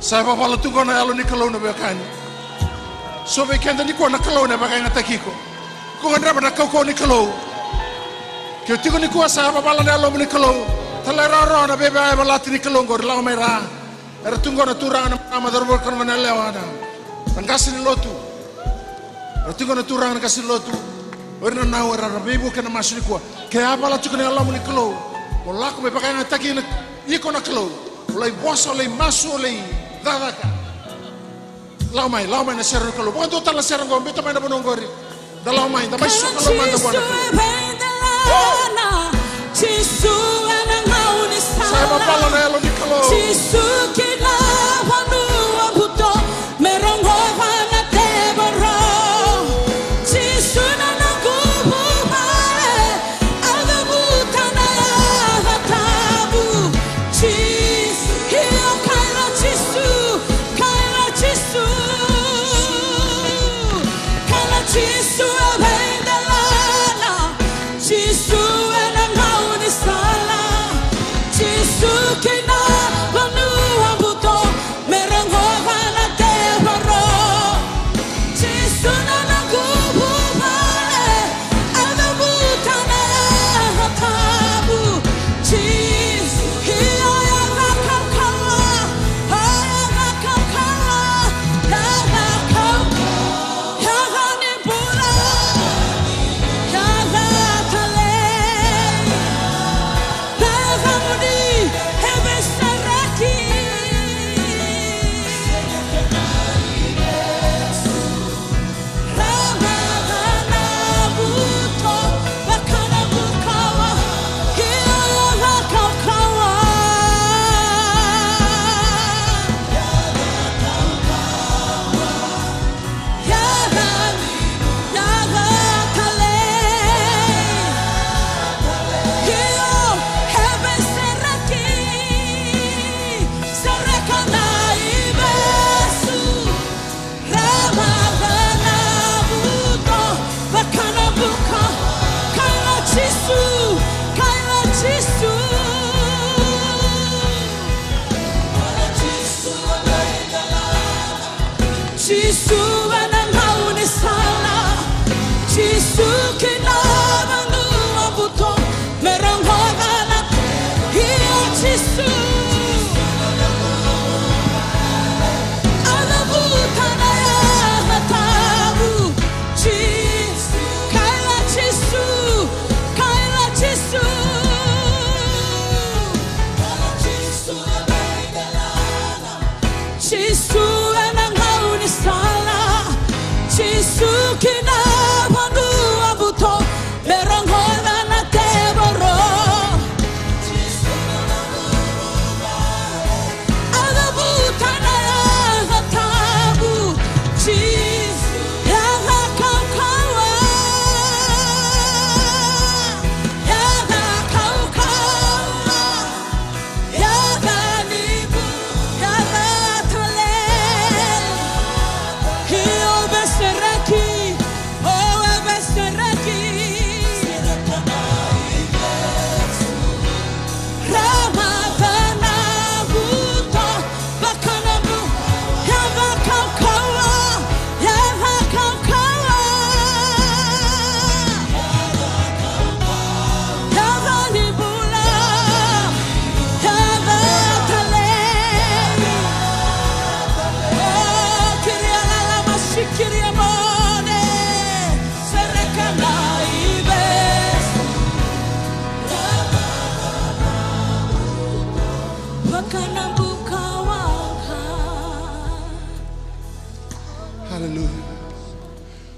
Speaker 6: Saya papala tu kona alo ni kalau na bekani. So be kenda ni kona kalau na bakai ngata kiko. Ko ngandra bana kau ni kalau. Kyo tiko ni kuasa saya papala na alo ni kalau. Talera ro na bebe ay balati ni kalau ngor lao mera. Era tungo na turang na ama dorbo kono na lewana. Tangkasi ni lotu. Era tungo na turang na kasi lotu. Ora na ora na bebe kana masuni kwa. Kaya apala tu kona alo ni kalau. Wala ko be bakai ngata kiko iko na kalau. Olai bosa olai masu olai dadaka. Lau mai na serang kalau. Bukan tu tala serang kau, betul mai na bonongori. Da lau mai, da mai su kalau mai da buana. Saya bapala na elo di kalau.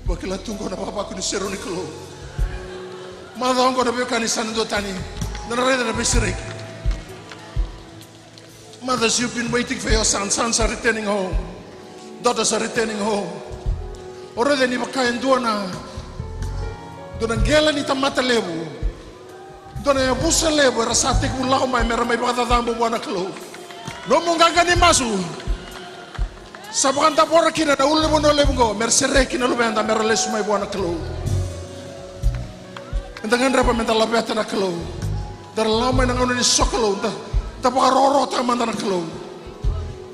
Speaker 6: Wakila tunggu na papa kuni seru ni kelo. Mada ongo na beka ni sandu tani. Nanareda na besirik. Mothers, you've been waiting for your sons. Sons are returning home. Daughters are returning home. Already ni makain dona. Dona ngela ni tamata lebu. Dona ya busa lebu rasati kulau mai mera mai bata tambu buana kelo. No mungaga ni masu. Sabakan tapora kina na ulle mo no lebungo mersere kina lubenda merales mai buana kelo. Entangan rapa mental labeta na kelo. Dar lama na ngono ni sokolo ta tapaka roro ta manda na kelo.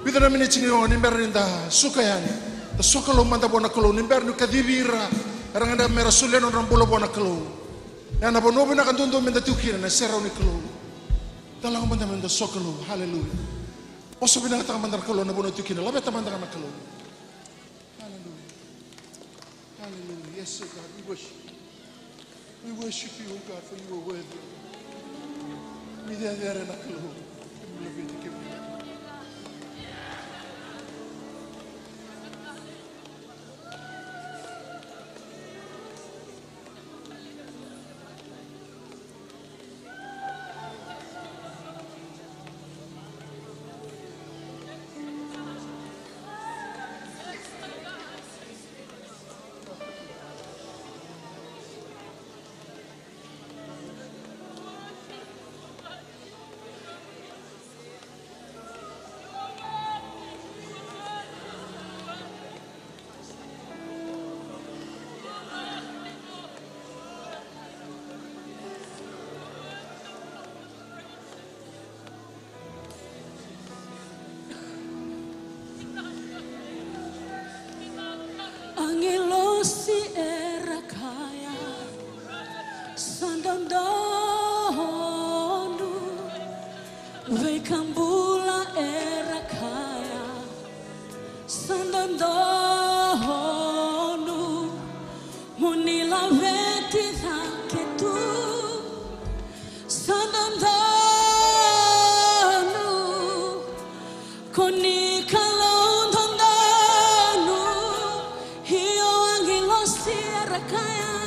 Speaker 6: Bida na mini chingo ni merinda sukayani. Ta sokolo manda buana kelo ni bernu kadibira. Ranganda merasulle no rambulo buana kelo. Ya na bono bina kan tundu menda tukira na sero ni kelo. Talang manda menda sokolo. Hallelujah. Oso bina kata mandar kelo na bono tukina labeta manda na kelo. Hallelujah. Hallelujah. Yes, oh God, we worship you. We worship you, oh God, for you are worthy. Mi de adere na kelo. Mi leviti ke mi.
Speaker 3: Angelosi era kaya sandandonu vekambula era kaya sandandonu munila veti thake tu sandandonu koni
Speaker 2: Kaya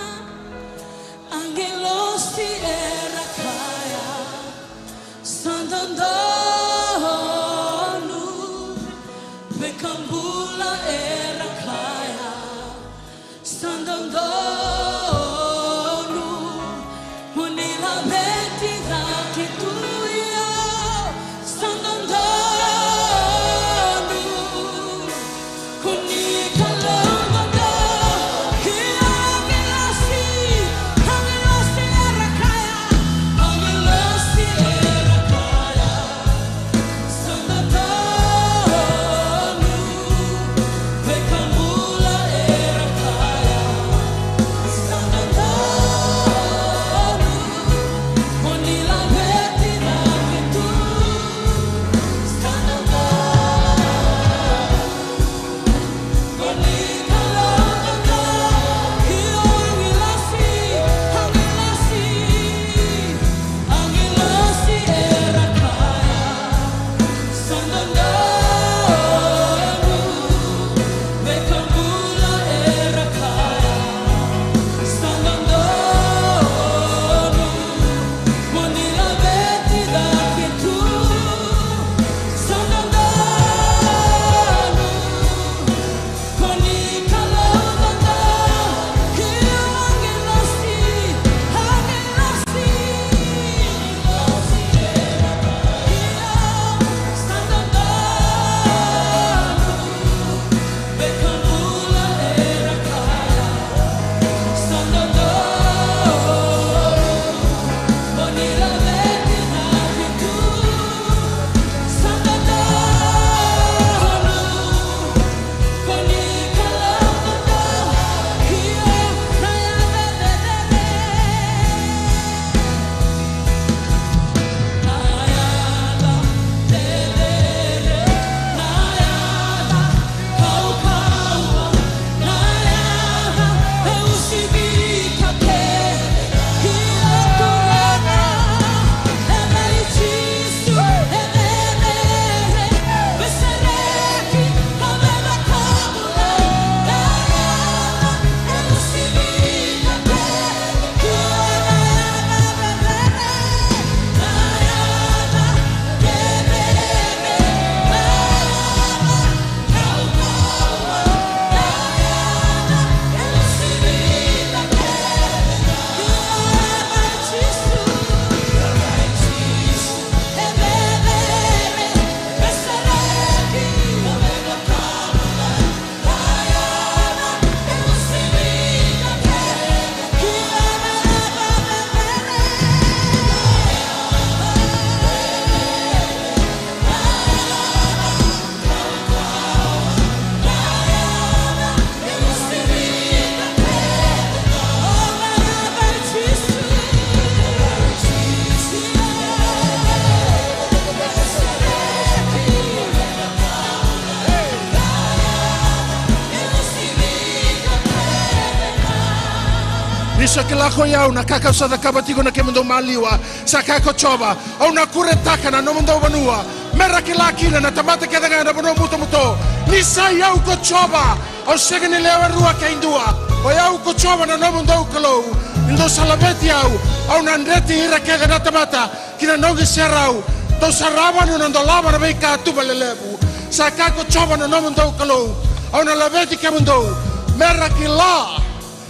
Speaker 6: Niso kilako yau na kaka usada kabatigo na kemendo maliwa. Sakako choba. Au na kuretaka na nomundo banua. Mera kilaki na tamata kedanga na bono muto muto. Nisa yau ko choba. Au segani lewa rua kaindua. O yau ko choba na nomundo kalau. Indo salabeti yau. Au na ndreti hira kega na tamata. Kina nogi serau. Tau saraba no ndolaba na beika tu balelebu. Sakako choba na nomundo kalau. Au na labeti kemundo. Mera kila.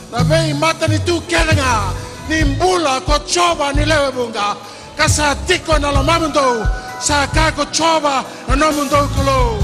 Speaker 6: Na vei mata ni tu kerenga ni mbula ko choba ni lewe bunga kasa tiko na lo mamundo sa ka ko choba na no mundo kulo.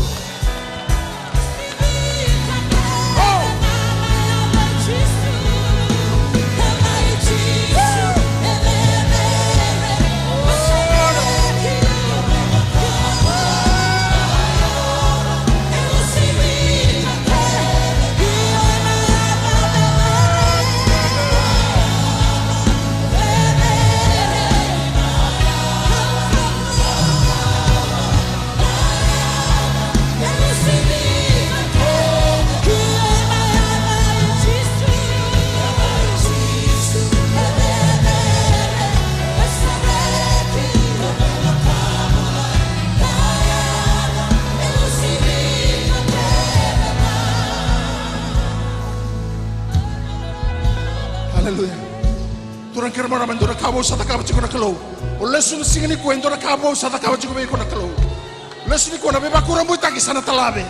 Speaker 6: Haleluya. Turang kermana mandora kabo sata kabo chiko na kalau. Olesu ni singani ko endora kabo sata kabo chiko be ko na kalau. Lesu ni ko na beba kurang buta ki sana talabe.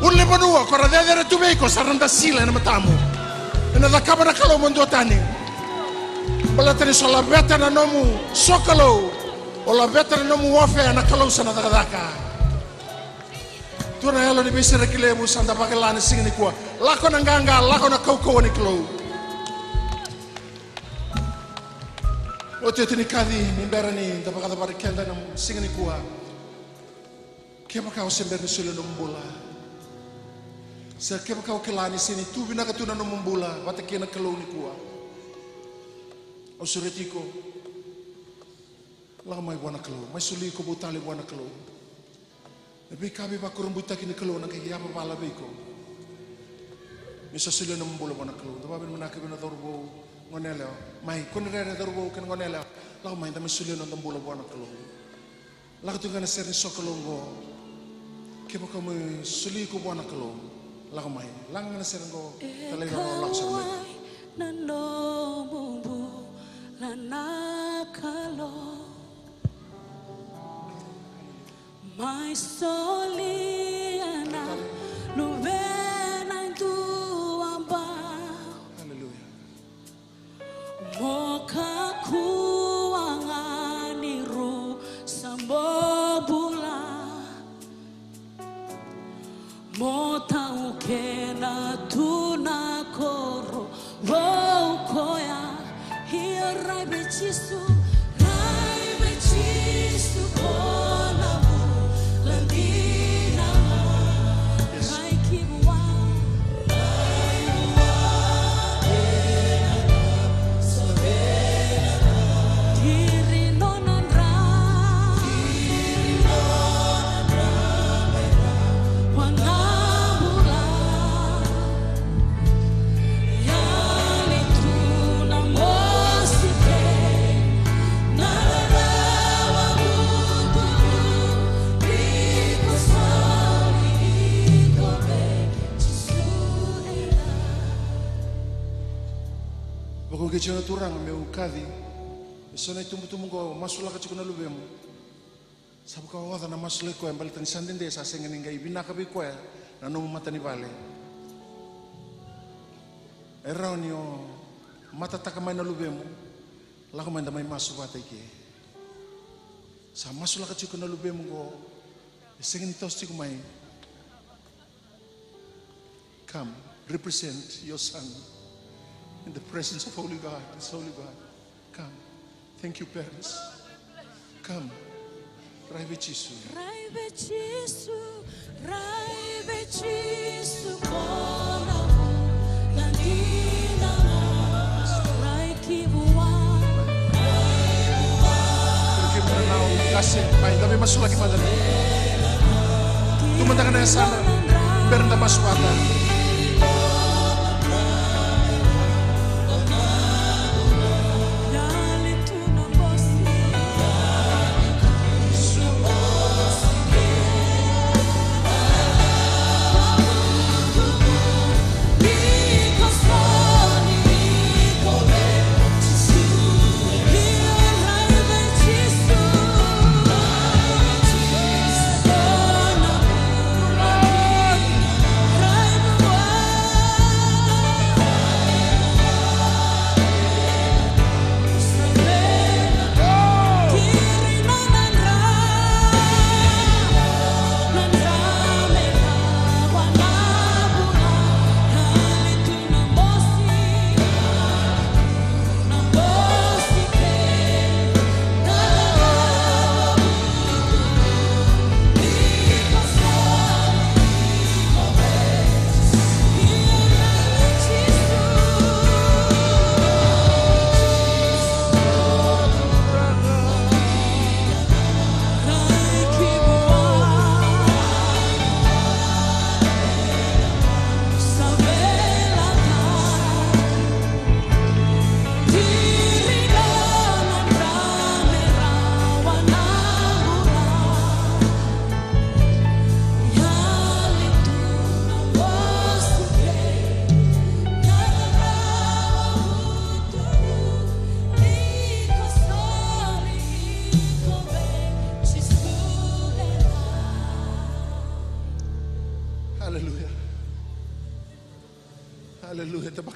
Speaker 6: Ulle banua ko radere tu be ko saranda sila na matamu. Ena da kabo na kalau mando tani. Balatani sola beta na nomu sokalo. Ola beta na nomu wafe na kalau sana daka. Turang elo ni bese rekile mu sanda pakelani singani ko. Lako na nganga, lako na kau ni kalau. O te tini kadi mimbera ni dapat kata pada kenda nam singani kuah. Kema kau sember ni sula nam bola. Sa kema kau kelani sini tu bina katuna nam bola. Wata kena kalau ni kuah. O suretiko. Lah mai buana kalau. Mai suli ko butali buana kalau. Tapi kami bakurang buta kini kalau nak kaya apa pala beko. Misa sula nam bola buana kalau. Tapi menakai bina torbo. Ngonelo mai konere dorbo ken ngonelo la mai da mesulio non bola buona kalo la tu kana ser sokolongo ke bako me suli ko buona kalo la mai lang na ser ngo tale no la ser mai
Speaker 3: nando bumbu la nakalo mai soliana novena tu amba. Moka kuanganiru sambobula Mota ukena tunakoro Wokoya Here I be chisu kona landina Kaikibwa
Speaker 6: Kecil turang meu kadi, esona tumbu ko masula ka chikuna lubemu. Sabu ka wada na masula ko embal tan sandin de sa sengen ngai binaka bi ko na no mata ni vale. Eronio mata takamai na lubemu. La ko manda mai masu bata ke. Sa masula ka chikuna lubemu ko sengen tosti ko mai. Come represent your son. In the presence of Holy God, this Holy God. Come. Thank you, parents. Come. Raive Chisu.
Speaker 3: Raive Chisu, kona landina Raikibuwa.
Speaker 6: Kita now kasih, baik, tapi masuk lagi pada ni. Tumantangan yang sana, berenda masuk ada.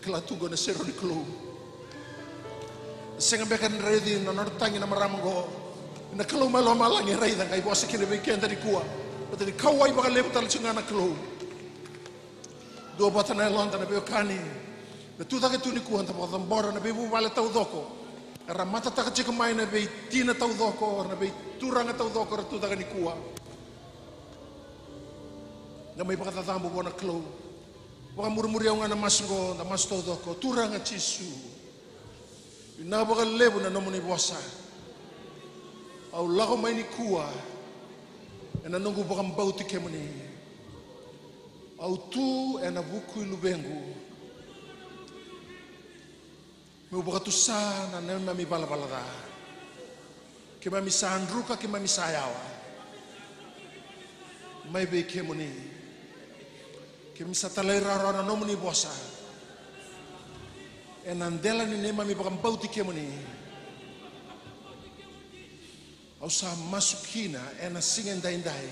Speaker 6: kelatugo na sero ni klo. Senga bekan ready na nortangi na maramango. Na klo malo malangi reida kai bosa kini weekend dari kuwa. Pati kawai baka lebu tal chunga na klo. Dua bata na lonta na beokani. Na tuta ke tuni kuwa tapa tambora na bebu wale tau doko. Era mata taka chika mai na be tina tau doko na be turanga tau doko ra tuta ni kuwa. Na mai baka tatambo bona klo. Baka murmuri au ngana masgo na masto doko turanga chisu. Ina baka lebu na nomoni bosa. Au lago mai ni kuwa. Ena nungu baka mbauti kemuni. Au tu ena buku ilubengu. Meu baka tusa na nema mi bala da. Kema mi sandruka kema mi sayawa. Mai be kemuni. Kemi satalai rara no muni bosa. Enandela ni nema mi bakam bauti kemuni. Au sa masukina ena singen daindai.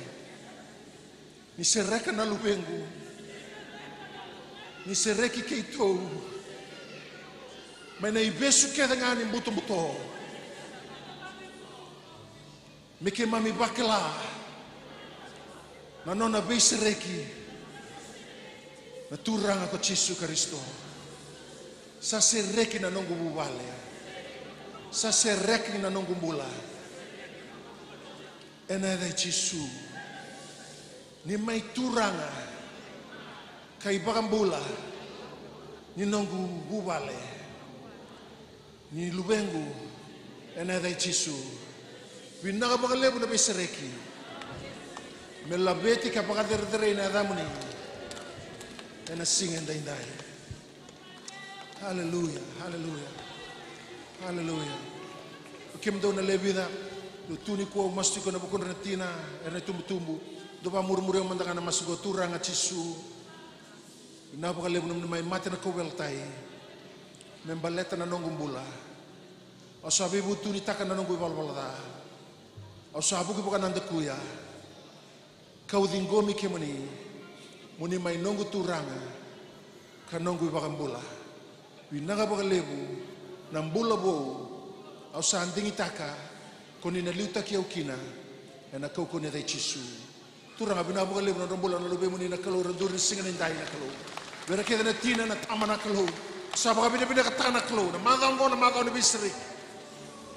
Speaker 6: Ni sereka na lubengu. Ni sereki keitou. Mena ibesu ke ngani mbuto mbuto. Mike mami bakela. Na nona be sereki. Na turang ako Jesu Kristo. Sa sereki na nongo bubale. Sa sereki na nongo bula. Ena da Jesu. Ni mai turanga. Kai bakambula. Ni nongo bubale. Ni lubengu. Ena da Jesu. Winaka bakalebu na be sereki. Melabeti ka bakaderdere na adamuni. And I sing and die. Hallelujah, hallelujah, hallelujah. Kim do na levida, do tuni ko masti ko na bukon retina, erne tumbu. Do pa murmure mandanga na masugo turang at Jesu. Na pa kalebo na may mati na koweltay. Membaleta na nongumbula. O sabi bu tuni taka na nongu balbalada. O sabu ko pa kananda kuya. Kaudingomi kemani. Muni mai nongu turanga ka nongu bakambula. Winaga bakalebu nambula bo au sandingi taka koni na liuta ki aukina na kau koni dai Jesu. Turanga bina bakalebu na nambula na lobe muni na kalau randur singa na ndai na kalau. Vera keda na tina na tama na kalau. Sabaka bina ka tana kalau na madao na madao na bisri.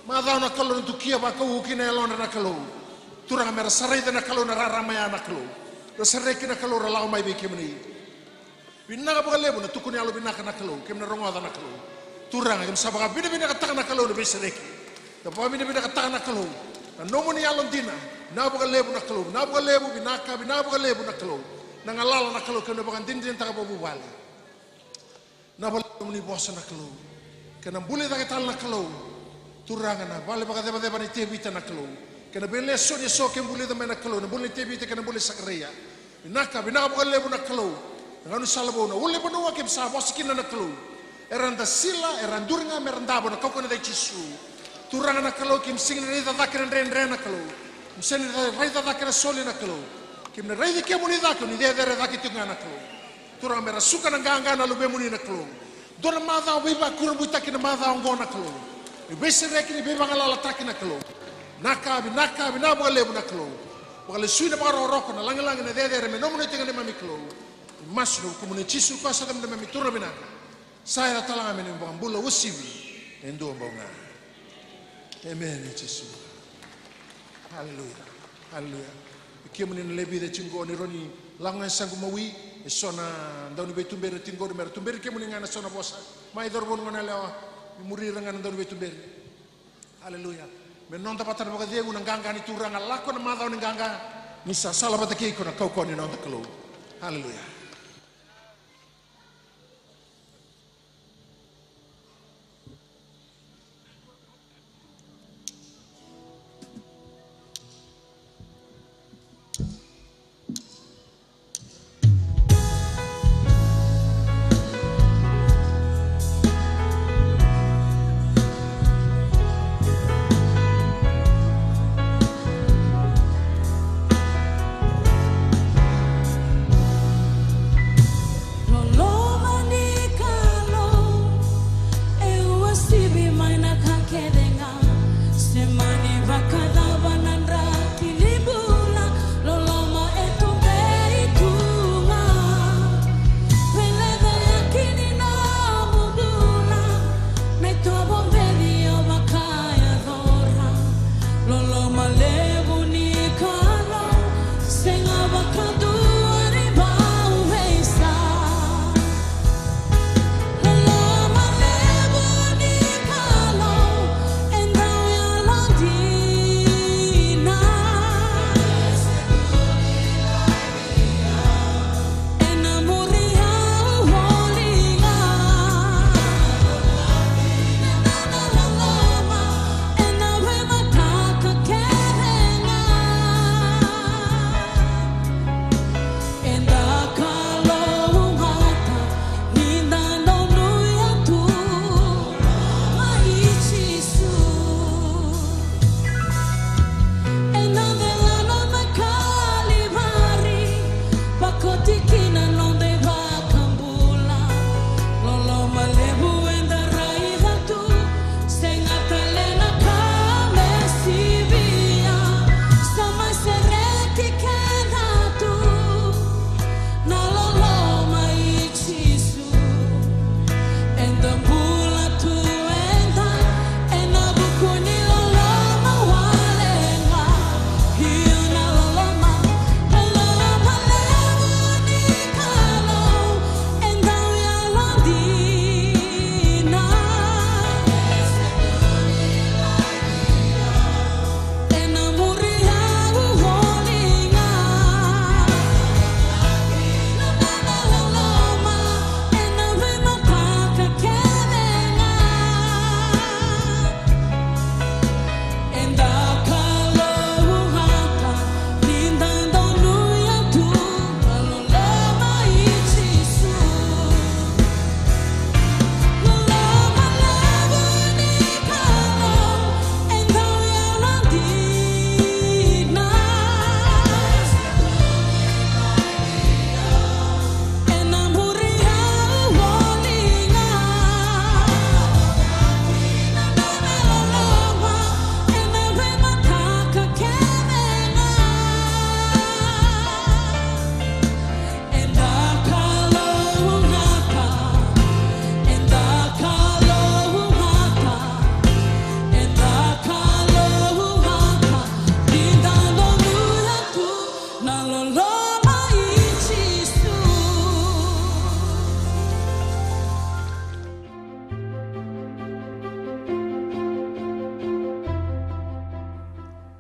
Speaker 6: Madao na kalau na tukia ba kau ukina elona na kalau. Turanga mera sarai na kalau na raramaya na kalau. Sereki na kalau ralau mai be kemni. Binaka bakalebu na tukuni alo binaka na kalau, kemna rongoda na kalau. Turanga kem sabaka bina ka na kalau na be sereki. Tapa bina ka na kalau. Na nomoni alo dina, na bakalebu na kalau, na bakalebu binaka bakalebu na kalau. Na ngalala na kalau kemna bakan din taka babu bali. Na bakalebu ni bosa na kalau. Kena bule taka tal na kalau. Turanga na bale baka deba ni tebita na kalau. Kena bele so dia so kem bule da mena kalau, na bule tebita kena bule sakreya. Binaka bakalebu na kalau. Nganu salabo na ule bono kem sa bosikina na kalau. Eranda sila eranduringa merandabo na kokona dai Jesu. Turanga na kalau kem singin reda dakren ren na kalau. Msen reda dakren soli na kalau. Kem na reda kem uni dako ni de dere dakitunga na kalau. Turanga mera suka na ganga na lube muni na kalau. Dona madha wiba kurumbu takina madha ngona kalau. Ibese rekini beba ngala takina kalau. Naka na bakalebu na kalau. Bakale suina baro roko na langi na dere me nomu tinga na mami kalau. Masno kumune Jesu pasa tam na mami turna binaka. Saya talanga meni bambula usibi endo mbonga. Amen Jesu. Hallelujah. Hallelujah. Ikemuni na lebi de chingo ni roni langa sangu mawi esona ndau be tumbere tingo de mer tumbere kemuni ngana sona bosa. Mai dorbon ngana lewa muri ngana ndau be tumbere. Hallelujah. Men nonta patar boga degu na ganga ni turanga lako na madau ni ganga ni sa sala batake ko na kau ko ni nonta kalo. Hallelujah.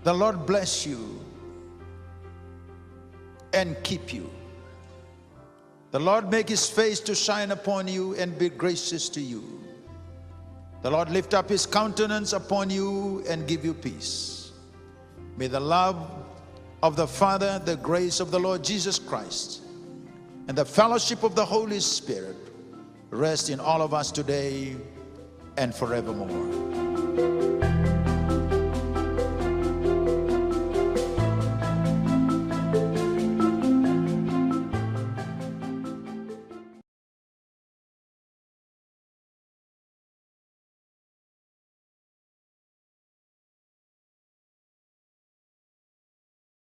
Speaker 1: The Lord bless you and keep you. The Lord make his face to shine upon you and be gracious to you. The Lord lift up his countenance upon you and give you peace. May the love of the Father, the grace of the Lord Jesus Christ, and the fellowship of the Holy Spirit rest in all of us today and forevermore.